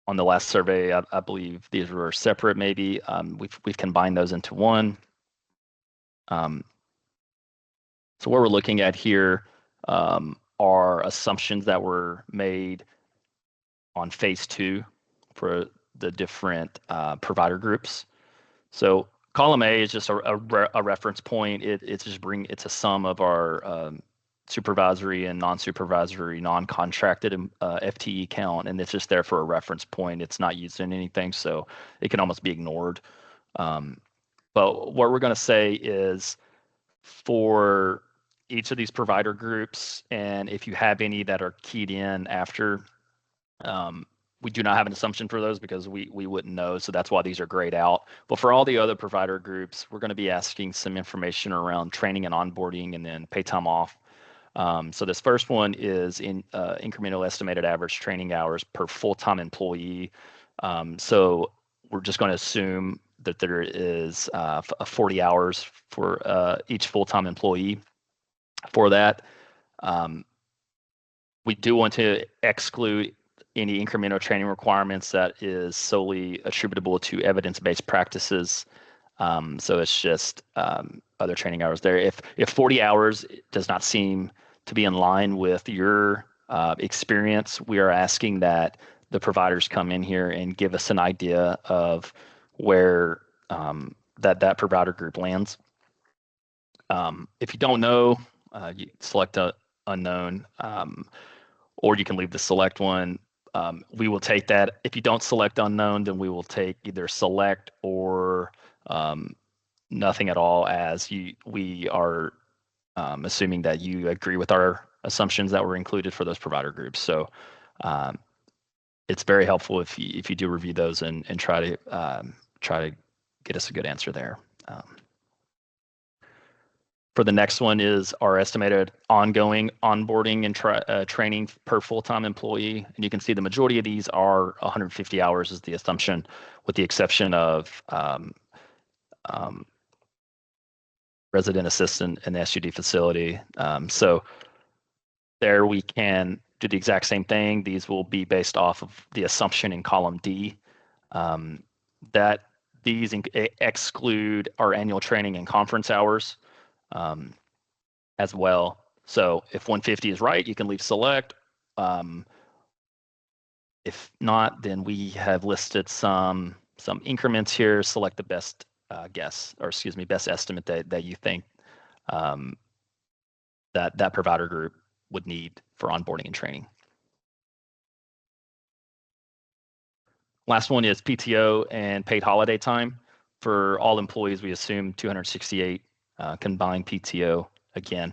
On the last survey, I believe these were separate. Maybe we've combined those into one. So what we're looking at here are assumptions that were made on phase 2 for the different provider groups. So column A is just a reference point. It's a sum of our supervisory and non-supervisory, non-contracted FTE count, and it's just there for a reference point. It's not used in anything, so it can almost be ignored. But what we're going to say is for each of these provider groups, and if you have any that are keyed in after, we do not have an assumption for those because we wouldn't know, so that's why these are grayed out. But for all the other provider groups, we're going to be asking some information around training and onboarding and then pay time off. So this first one is in incremental estimated average training hours per full-time employee. So we're just going to assume that there is 40 hours for each full-time employee for that. We do want to exclude any incremental training requirements that is solely attributable to evidence-based practices. So it's just other training hours there. If 40 hours does not seem to be in line with your experience, we are asking that the providers come in here and give us an idea of where that provider group lands. If you don't know, you select a unknown, or you can leave the select one. We will take that. If you don't select unknown, then we will take either select or nothing at all, as we are assuming that you agree with our assumptions that were included for those provider groups. So it's very helpful if you do review those and try to get us a good answer there. For the next one is our estimated ongoing onboarding and training per full-time employee. And you can see the majority of these are 150 hours is the assumption, with the exception of resident assistant in the SUD facility. So there we can do the exact same thing. These will be based off of the assumption in column D, that these exclude our annual training and conference hours as well. So if 150 is right, you can leave select. If not, then we have listed some increments here. Select the best guess, or excuse me, best estimate that you think that provider group would need for onboarding and training. Last one is PTO and paid holiday time. For all employees, we assume 268 combined PTO. Again,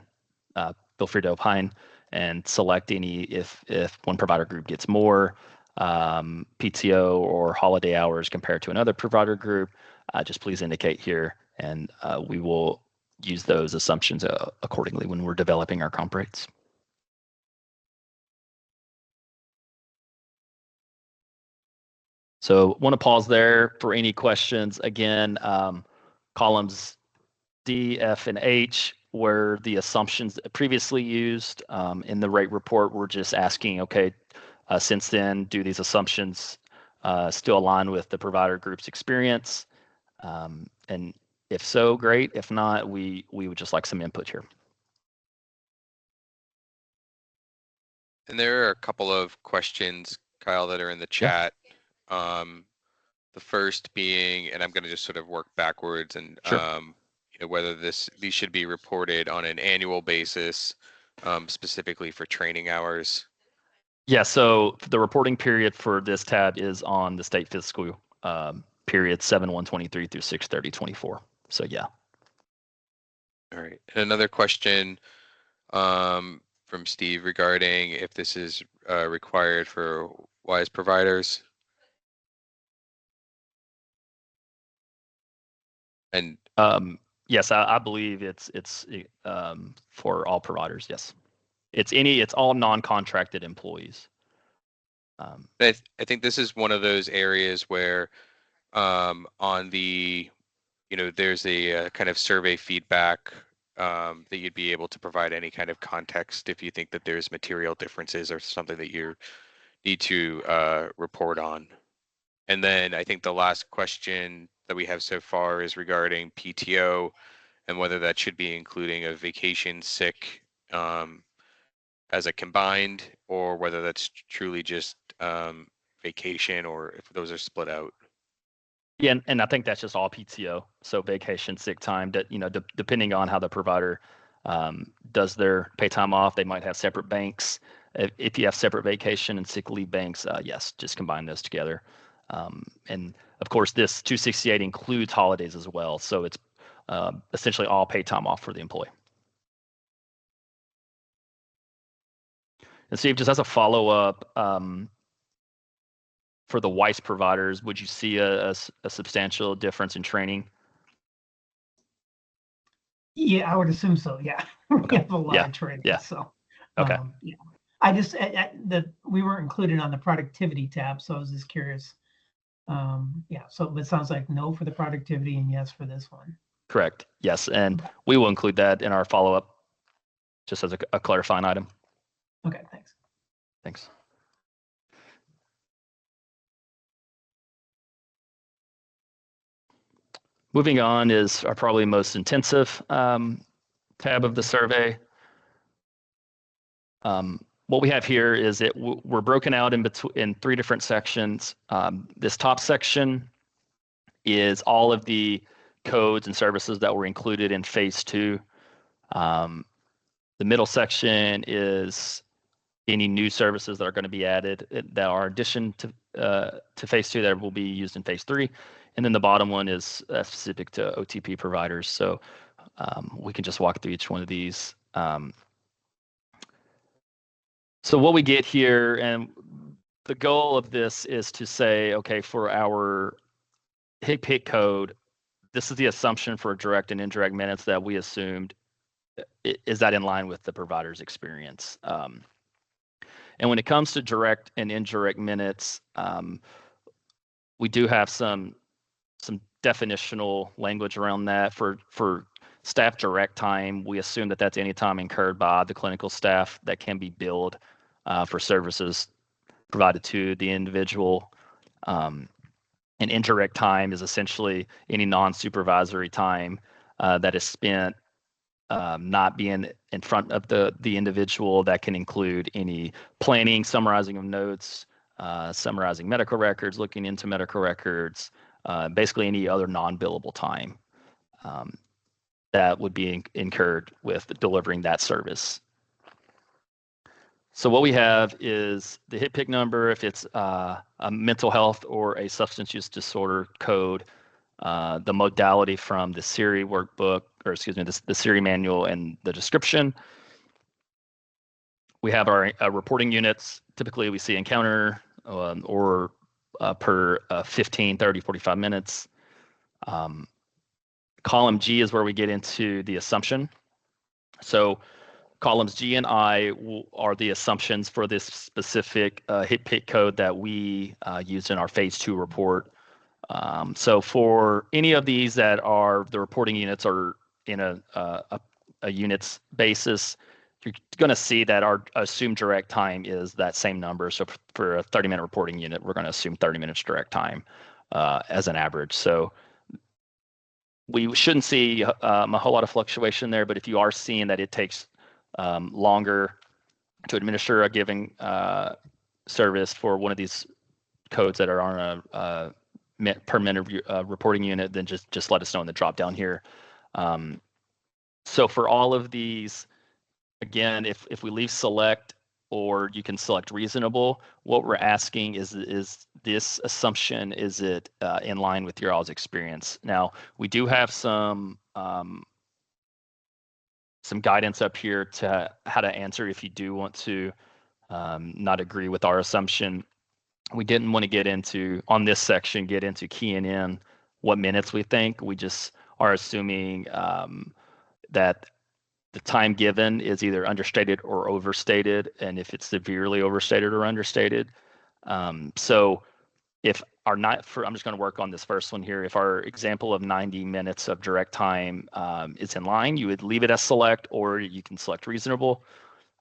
feel free to opine and select any if one provider group gets more PTO or holiday hours compared to another provider group. Just please indicate here, and we will use those assumptions accordingly when we're developing our comp rates. So want to pause there for any questions. Again, columns D, F, and H were the assumptions previously used in the rate report. We're just asking, okay, since then, do these assumptions still align with the provider group's experience? And if so, great. If not, we would just like some input here. And there are a couple of questions, Kyle, that are in the chat. The first being, and I'm going to just sort of work backwards, and Sure. You know, whether these should be reported on an annual basis, specifically for training hours. Yeah, so the reporting period for this tab is on the state fiscal period 7/1/23 through 6/30/24. So yeah. All right. And another question from Steve regarding if this is required for WISE providers. And yes, I believe it's for all providers. Yes, it's all non-contracted employees. I think this is one of those areas where on the, you know, there's a kind of survey feedback that you'd be able to provide any kind of context if you think that there's material differences or something that you need to report on. And then I think the last question that we have so far is regarding PTO and whether that should be including a vacation, sick as a combined, or whether that's truly just vacation, or if those are split out. Yeah, and I think that's just all PTO. So vacation, sick time, that, you know, depending on how the provider does their pay time off, they might have separate banks. If you have separate vacation and sick leave banks, yes, just combine those together. And of course, this 268 includes holidays as well. So it's essentially all paid time off for the employee. And Steve, just as a follow-up, for the WISE providers, would you see a substantial difference in training? Yeah, I would assume so. Yeah, we have a lot Yeah. of training. Yeah. So, Okay. yeah. I just we weren't included on the productivity tab, so I was just curious. Yeah, so it sounds like no for the productivity and yes for this one. Correct. Yes, and we will include that in our follow-up, just as a clarifying item. Okay, thanks. Thanks. Moving on is our probably most intensive tab of the survey. What we have here is we're broken out in three different sections. This top section is all of the codes and services that were included in phase 2. The middle section is any new services that are going to be added that are addition to phase 2 that will be used in phase 3. And then the bottom one is specific to OTP providers. So we can just walk through each one of these. So what we get here, and the goal of this is to say, okay, for our HCPC code, this is the assumption for direct and indirect minutes that we assumed. Is that in line with the provider's experience? And when it comes to direct and indirect minutes, we do have some definitional language around that. For staff direct time, we assume that that's any time incurred by the clinical staff that can be billed for services provided to the individual. And indirect time is essentially any non-supervisory time that is spent not being in front of the individual. That can include any planning, summarizing of notes, summarizing medical records, looking into medical records, basically any other non-billable time that would be incurred with delivering that service. So what we have is the HCPC number if it's a mental health or a substance use disorder code, the modality from the SERI workbook, or excuse me, the SERI manual and the description. We have our reporting units. Typically we see encounter or per 15, 30, 45 minutes. Column G is where we get into the assumption. So columns G and I are the assumptions for this specific HCPC code that we used in our phase 2 report. So for any of these that are the reporting units are in a units basis, you're going to see that our assumed direct time is that same number. So for a 30-minute reporting unit, we're going to assume 30 minutes direct time as an average. So we shouldn't see a whole lot of fluctuation there, but if you are seeing that it takes longer to administer a given service for one of these codes that are on a per minute reporting unit, then just let us know in the drop down here. So for all of these, again, if we leave select or you can select reasonable, what we're asking is this assumption, is it in line with your all's experience? Now, we do have some guidance up here to how to answer if you do want to not agree with our assumption. We didn't want to get into, on this section, keying in what minutes we think. We just are assuming that the time given is either understated or overstated, and if it's severely overstated or understated. So if I'm just going to work on this first one here. If our example of 90 minutes of direct time is in line, you would leave it as select, or you can select reasonable.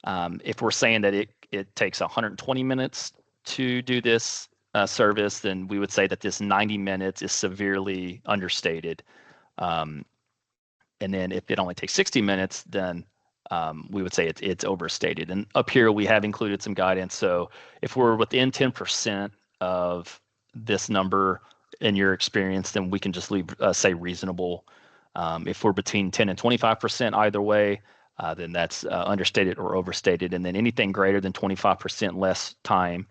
If we're saying that it takes 120 minutes to do this service, then we would say that this 90 minutes is severely understated. And then if it only takes 60 minutes, then we would say it's overstated. And up here, we have included some guidance. So if we're within 10% of this number in your experience, then we can just leave, say reasonable. If we're between 10 and 25% either way, then that's understated or overstated. And then anything greater than 25% less time,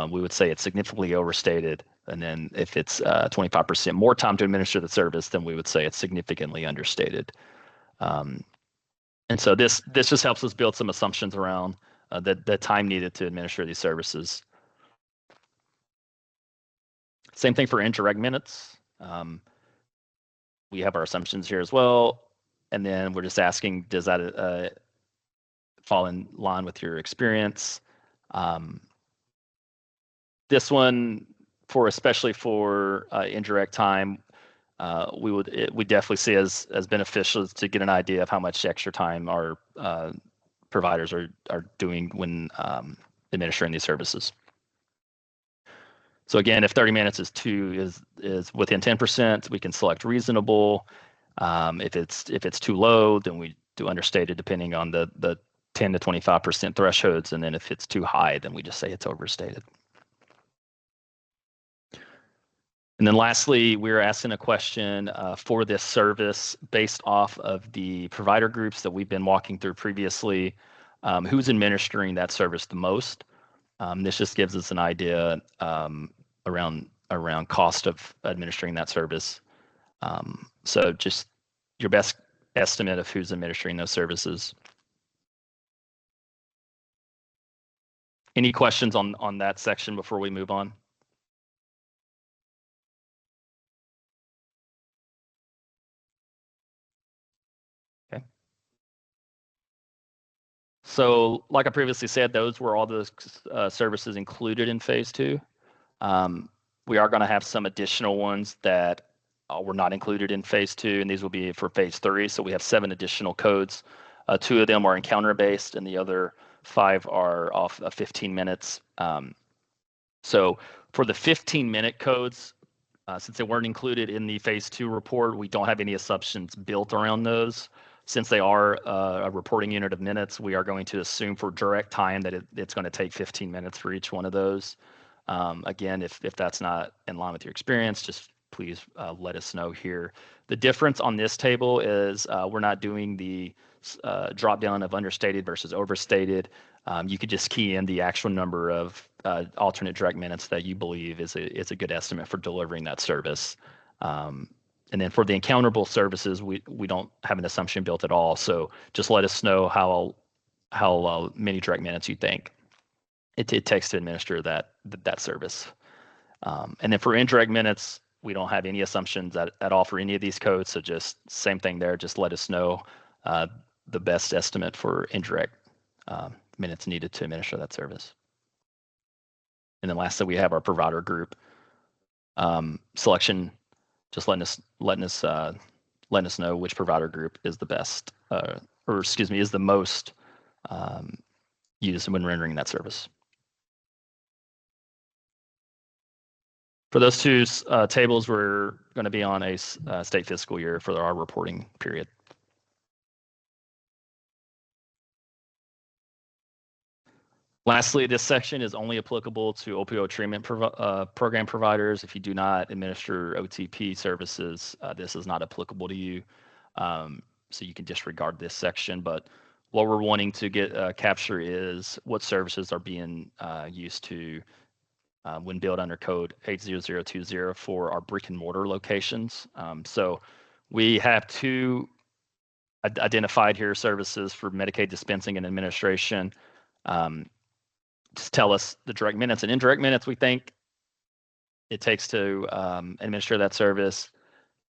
we would say it's significantly overstated. And then if it's 25% more time to administer the service, then we would say it's significantly understated. And so this just helps us build some assumptions around the time needed to administer these services. Same thing for indirect minutes. We have our assumptions here as well. And then we're just asking, does that fall in line with your experience? This one, especially for indirect time, we definitely see as beneficial to get an idea of how much extra time our providers are doing when administering these services. So again, if 30 minutes is within 10%, we can select reasonable. If it's too low, then we do understated depending on the 10 to 25% thresholds, and then if it's too high, then we just say it's overstated. And then lastly, we're asking a question for this service based off of the provider groups that we've been walking through previously. Who's administering that service the most? This just gives us an idea around cost of administering that service. So just your best estimate of who's administering those services. Any questions on that section before we move on? Okay. So like I previously said, those were all the services included in phase 2. We are going to have some additional ones that were not included in phase 2, and these will be for phase 3. So we have 7 additional codes. 2 of them are encounter based, and the other 5 are off of 15 minutes. So for the 15-minute codes, since they weren't included in the phase 2 report, we don't have any assumptions built around those. Since they are a reporting unit of minutes, we are going to assume for direct time that it's going to take 15 minutes for each one of those. Again, if that's not in line with your experience, just please let us know here. The difference on this table is we're not doing the drop down of understated versus overstated. You could just key in the actual number of alternate direct minutes that you believe is a good estimate for delivering that service. And then for the accountable services, we don't have an assumption built at all. So just let us know how many direct minutes you think it takes to administer that service. And then for indirect minutes, we don't have any assumptions at all for any of these codes. So just same thing there. Just let us know the best estimate for indirect minutes needed to administer that service. And then lastly, we have our provider group selection. Just letting us know which provider group is the best, is the most used when rendering that service. For those 2 tables, we're going to be on a state fiscal year for our reporting period. Lastly, this section is only applicable to opioid treatment program providers. If you do not administer OTP services, this is not applicable to you. So you can disregard this section. But what we're wanting to get capture is what services are being used to when billed under code 80020 for our brick and mortar locations. So we have 2 identified here services for Medicaid dispensing and administration. Just tell us the direct minutes and indirect minutes we think it takes to administer that service,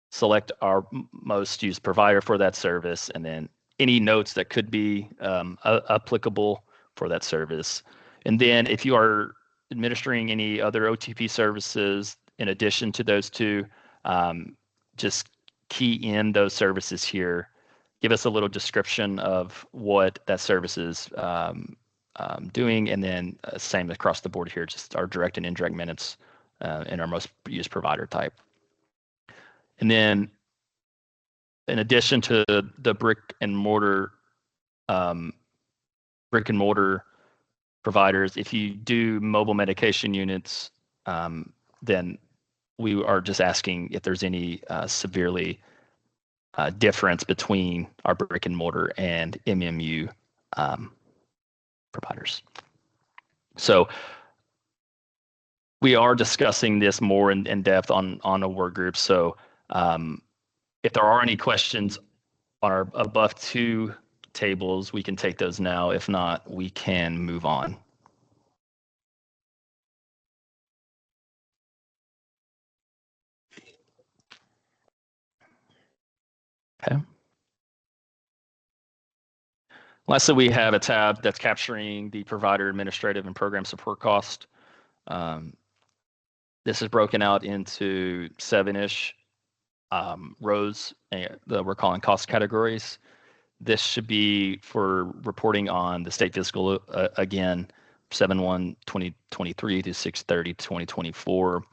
select our most used provider for that service, and then any notes that could be applicable for that service. And then if you are administering any other OTP services in addition to those 2, just key in those services here. Give us a little description of what that service is doing, and then same across the board here, just our direct and indirect minutes and our most used provider type. And then in addition to the brick and mortar providers, if you do mobile medication units, then we are just asking if there's any severely difference between our brick and mortar and MMU providers. So we are discussing this more in depth on a work group. So if there are any questions on our above 2 tables, we can take those now. If not, we can move on. Okay. Lastly, we have a tab that's capturing the provider administrative and program support cost. This is broken out into 7-ish rows that we're calling cost categories. This should be for reporting on the state fiscal, again, 7/1/2023 to 6/30/2024.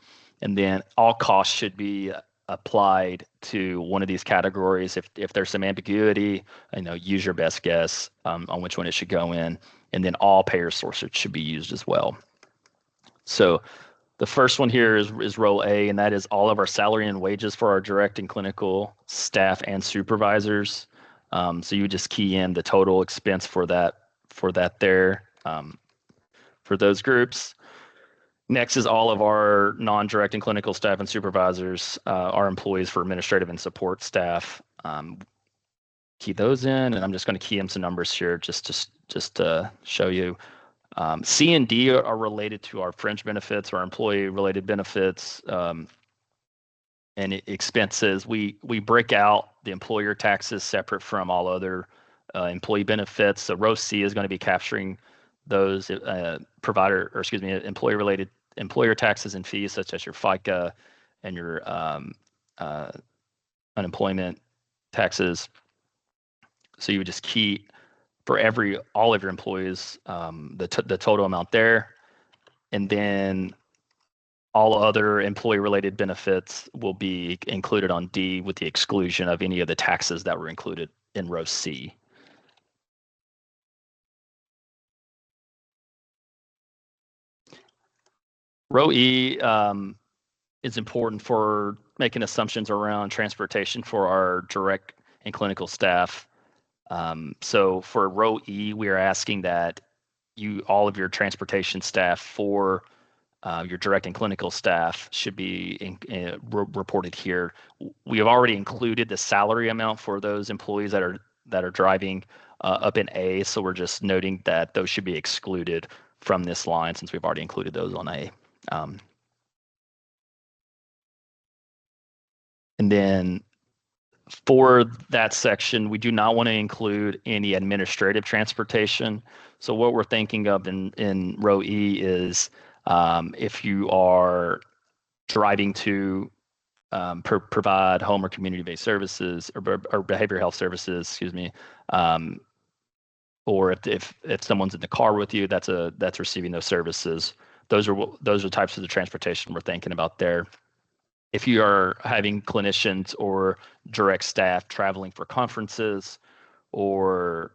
And then all costs should be applied to one of these categories. If there's some ambiguity, use your best guess on which one it should go in. And then all payer sources should be used as well. So the first one here is row A, and that is all of our salary and wages for our direct and clinical staff and supervisors. So you would just key in the total expense for that there for those groups. Next is all of our non-direct and clinical staff and supervisors, our employees for administrative and support staff. key those in, and I'm just going to key in some numbers here just to show you. C and D are related to our fringe benefits, our employee-related benefits, and expenses. We break out the employer taxes separate from all other employee benefits. So row C is going to be capturing those employee-related employer taxes and fees, such as your FICA and your unemployment taxes. So you would just key for all of your employees the total amount there, and then all other employee-related benefits will be included on D with the exclusion of any of the taxes that were included in row C. Row E is important for making assumptions around transportation for our direct and clinical staff. So for row E, we are asking that all of your transportation staff for your direct and clinical staff should be reported here. We have already included the salary amount for those employees that are driving up in A, so we're just noting that those should be excluded from this line since we've already included those on A. And then for that section, we do not want to include any administrative transportation. So what we're thinking of in row E is if you are driving to provide home or community-based services or behavioral health services, excuse me, or if someone's in the car with you, that's receiving those services. Those are types of the transportation we're thinking about there. If you are having clinicians or direct staff traveling for conferences or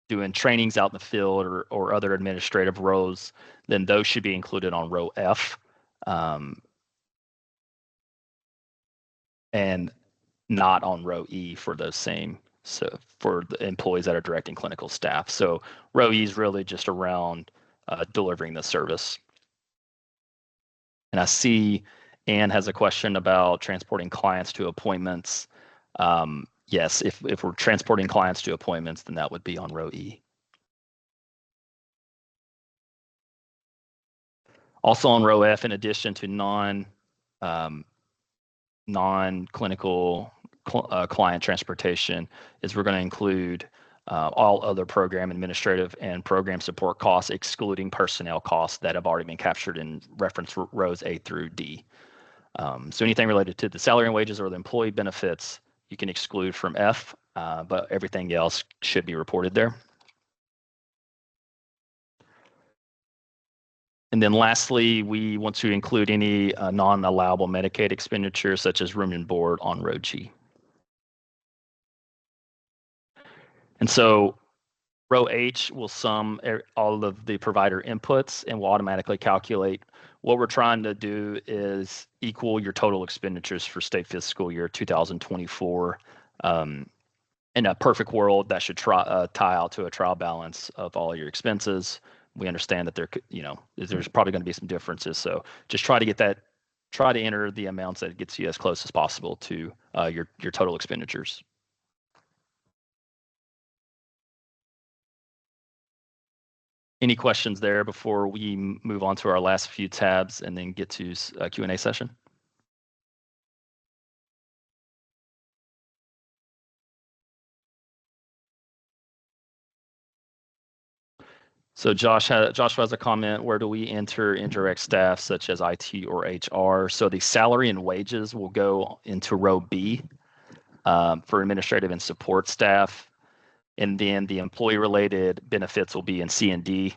doing trainings out in the field or other administrative roles, then those should be included on row F. And not on row E for those same, so for the employees that are directing clinical staff. So row E is really just around delivering the service. And I see Anne has a question about transporting clients to appointments. Yes, if we're transporting clients to appointments, then that would be on row E. Also on row F, in addition to non-clinical client transportation, is we're going to include all other program administrative and program support costs, excluding personnel costs that have already been captured in reference rows A through D. So anything related to the salary and wages or the employee benefits, you can exclude from F, but everything else should be reported there. And then lastly, we want to include any non-allowable Medicaid expenditures such as room and board on row G. And so row H will sum all of the provider inputs and will automatically calculate. What we're trying to do is equal your total expenditures for state fiscal year 2024. In a perfect world, that should tie out to a trial balance of all your expenses. We understand that there's probably going to be some differences. So just try to enter the amounts that gets you as close as possible to your total expenditures. Any questions there before we move on to our last few tabs and then get to a Q&A session? So Joshua has a comment, where do we enter indirect staff such as IT or HR? So the salary and wages will go into row B for administrative and support staff. And then the employee-related benefits will be in C and D,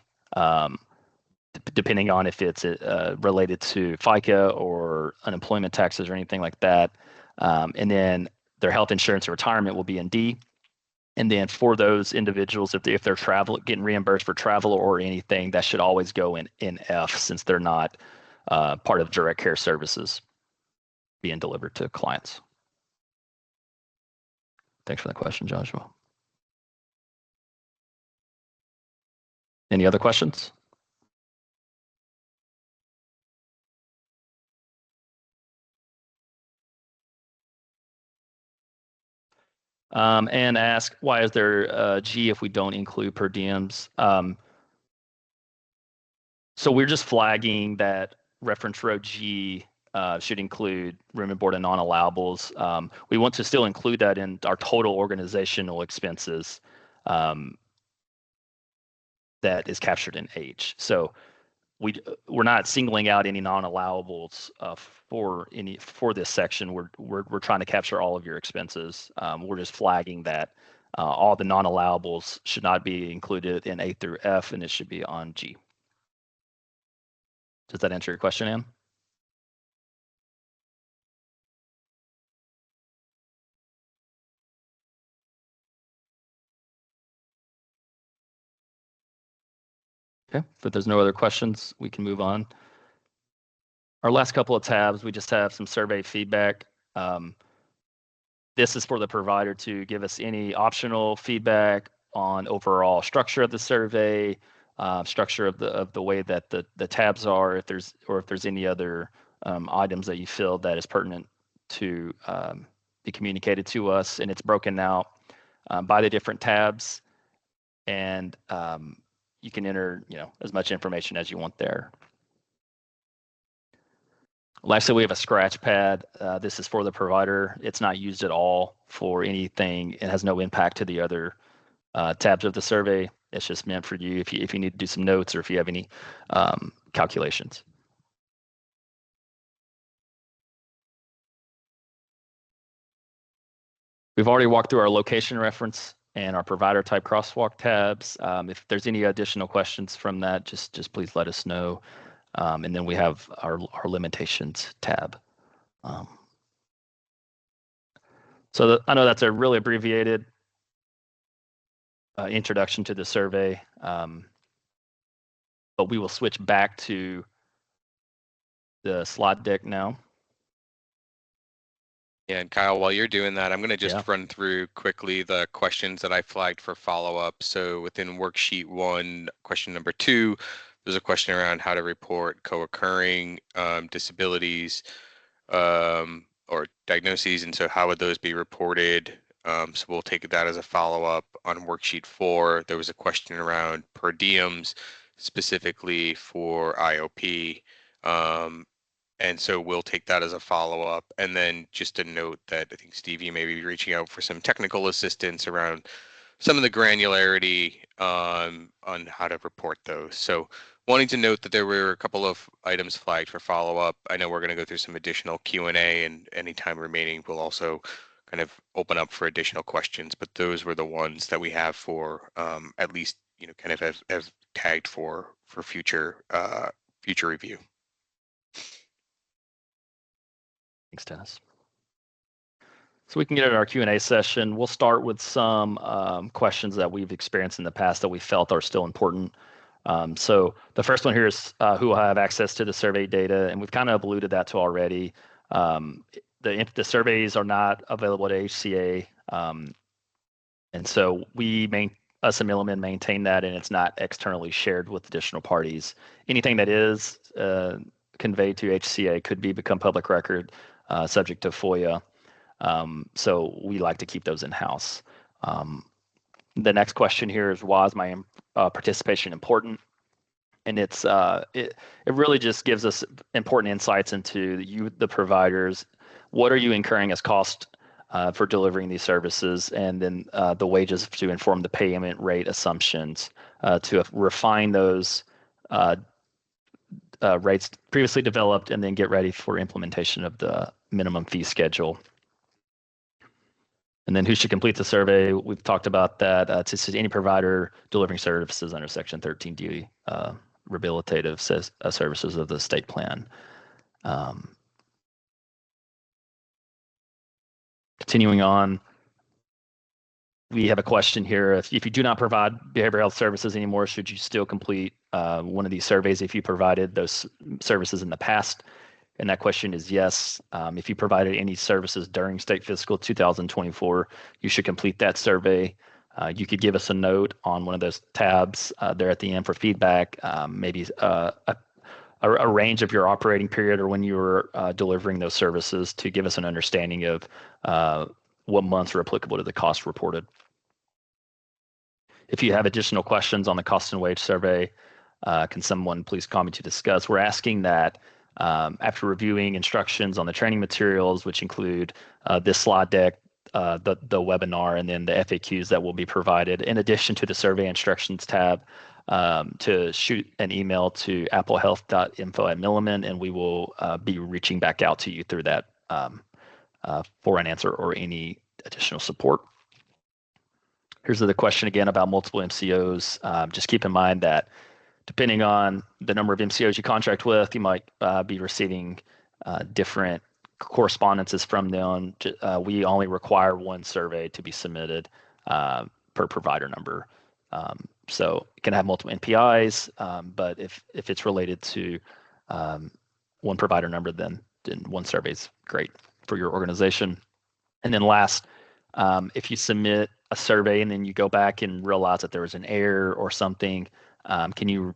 depending on if it's related to FICA or unemployment taxes or anything like that. And then their health insurance and retirement will be in D. And then for those individuals, if they're getting reimbursed for travel or anything, that should always go in F, since they're not part of direct care services being delivered to clients. Thanks for the question, Joshua. Any other questions? and ask, why is there G if we don't include per diems? So we're just flagging that reference row G should include room and board and non-allowables. We want to still include that in our total organizational expenses that is captured in H. So we're not singling out any non-allowables for this section. We're trying to capture all of your expenses. We're just flagging that all the non-allowables should not be included in A through F, and it should be on G. Does that answer your question, Ann? Okay, if there's no other questions, we can move on. Our last couple of tabs, we just have some survey feedback. This is for the provider to give us any optional feedback on overall structure of the survey, structure of the way that the tabs are, if there's any other items that you feel that is pertinent to be communicated to us, and it's broken out by the different tabs, and you can enter as much information as you want there. Lastly, we have a scratch pad. This is for the provider. It's not used at all for anything. It has no impact to the other tabs of the survey. It's just meant for you if you need to do some notes or if you have any calculations. We've already walked through our location reference and our provider type crosswalk tabs. If there's any additional questions from that, just please let us know. And then we have our limitations tab. So I know that's a really abbreviated introduction to the survey, but we will switch back to the slide deck now. Yeah, and Kyle, while you're doing that, I'm going to just run through quickly the questions that I flagged for follow-up. So within worksheet 1, question number 2, there's a question around how to report co-occurring disabilities or diagnoses, and so how would those be reported? So we'll take that as a follow-up. On worksheet 4, there was a question around per diems, specifically for IOP. And so we'll take that as a follow-up. And then just a note that I think, Steve, you may be reaching out for some technical assistance around some of the granularity on how to report those. So wanting to note that there were a couple of items flagged for follow-up. I know we're going to go through some additional Q&A, and any time remaining, we'll also kind of open up for additional questions. But those were the ones that we have for at least, kind of have tagged for future review. Thanks, Dennis. So we can get into our Q&A session. We'll start with some questions that we've experienced in the past that we felt are still important. So the first one here is who will have access to the survey data, and we've kind of alluded that to already. The surveys are not available to HCA, and so us and Milliman maintain that, and it's not externally shared with additional parties. Anything that is conveyed to HCA could become public record, subject to FOIA. So we like to keep those in-house. The next question here is, why is my participation important? And it really just gives us important insights into the providers. What are you incurring as cost for delivering these services? And then the wages to inform the payment rate assumptions to refine those rates previously developed, and then get ready for implementation of the minimum fee schedule. And then who should complete the survey? We've talked about that. It's any provider delivering services under Section 13D, rehabilitative services of the state plan. Continuing on, we have a question here. If you do not provide behavioral health services anymore, should you still complete one of these surveys if you provided those services in the past? And that question is yes. If you provided any services during state fiscal 2024, you should complete that survey. You could give us a note on one of those tabs there at the end for feedback, maybe a range of your operating period or when you were delivering those services, to give us an understanding of what months are applicable to the cost reported. If you have additional questions on the cost and wage survey, can someone please call me to discuss? We're asking that after reviewing instructions on the training materials, which include this slide deck, the webinar, and then the FAQs that will be provided, in addition to the survey instructions tab, to shoot an email to applehealth.info@Milliman, and we will be reaching back out to you through that for an answer or any additional support. Here's the question again about multiple MCOs. Just keep in mind that depending on the number of MCOs you contract with, you might be receiving different correspondences from them. We only require one survey to be submitted per provider number. So it can have multiple NPIs, but if it's related to one provider number, then one survey is great for your organization. And then last, if you submit a survey and then you go back and realize that there was an error or something, can you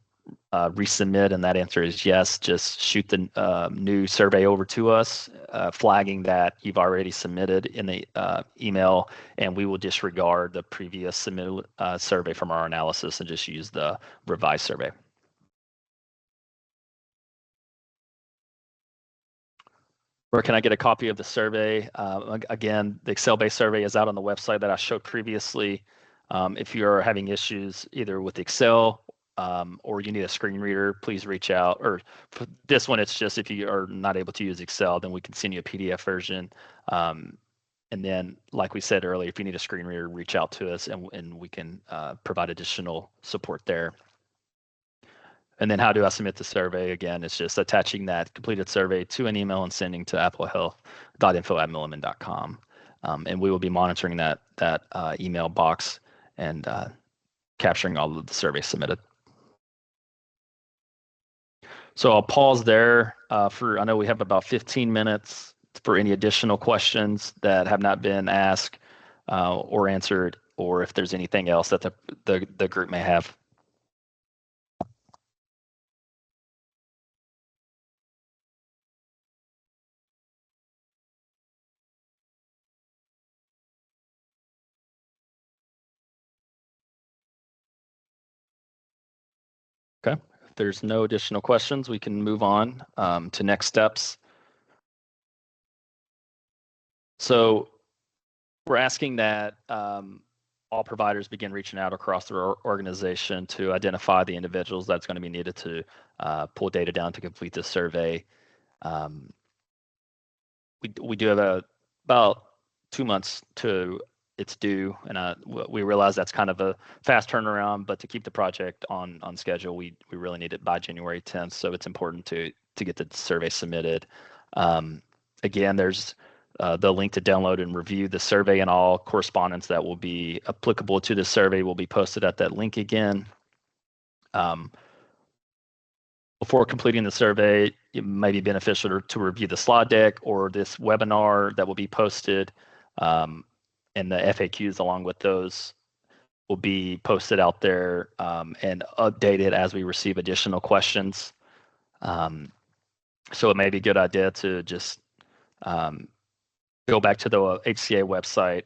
resubmit? And that answer is yes. Just shoot the new survey over to us, flagging that you've already submitted in the email, and we will disregard the previous submitted survey from our analysis and just use the revised survey. Where can I get a copy of the survey? Again, the Excel-based survey is out on the website that I showed previously. If you're having issues either with Excel or you need a screen reader, please reach out. Or for this one, it's just if you are not able to use Excel, then we can send you a PDF version. And then, like we said earlier, if you need a screen reader, reach out to us and we can provide additional support there. And then how do I submit the survey? Again, it's just attaching that completed survey to an email and sending to applehealth.info@milliman.com. And we will be monitoring that email box and capturing all of the surveys submitted. So I'll pause there I know we have about 15 minutes for any additional questions that have not been asked or answered, or if there's anything else that the group may have. Okay, if there's no additional questions, we can move on to next steps. So we're asking that all providers begin reaching out across their organization to identify the individuals that's going to be needed to pull data down to complete this survey. We do have about 2 months to it's due, and we realize that's kind of a fast turnaround, but to keep the project on schedule, we really need it by January 10th, so it's important to get the survey submitted. Again, there's the link to download and review the survey, and all correspondence that will be applicable to the survey will be posted at that link again. Before completing the survey, it may be beneficial to review the slide deck or this webinar that will be posted. And the FAQs along with those will be posted out there and updated as we receive additional questions. So it may be a good idea to just go back to the HCA website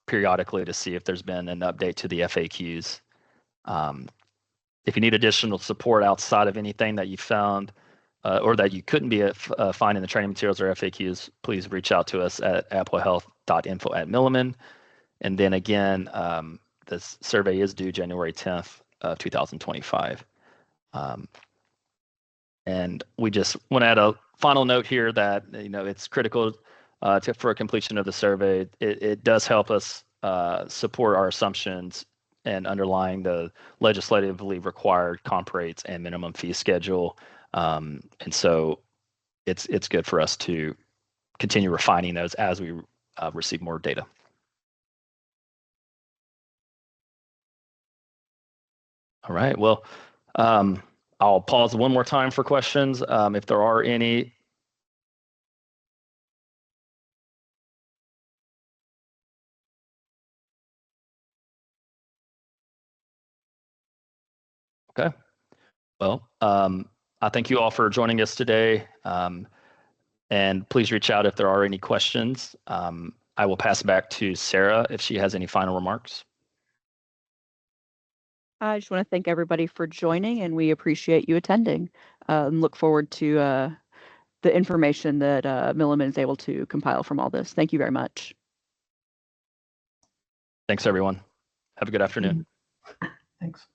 periodically to see if there's been an update to the FAQs. If you need additional support outside of anything that you found or that you couldn't be finding the training materials or FAQs, please reach out to us at applehealth.info@Milliman. And then again, this survey is due January 10th of 2025. And we just want to add a final note here that it's critical for completion of the survey. It does help us support our assumptions and underlying the legislatively required comp rates and minimum fee schedule. And so it's good for us to continue refining those as we receive more data. All right, well, I'll pause one more time for questions if there are any. Okay, well, I thank you all for joining us today. And please reach out if there are any questions. I will pass back to Sarah if she has any final remarks. I just want to thank everybody for joining, and we appreciate you attending. And look forward to the information that Milliman is able to compile from all this. Thank you very much. Thanks, everyone. Have a good afternoon. Thanks.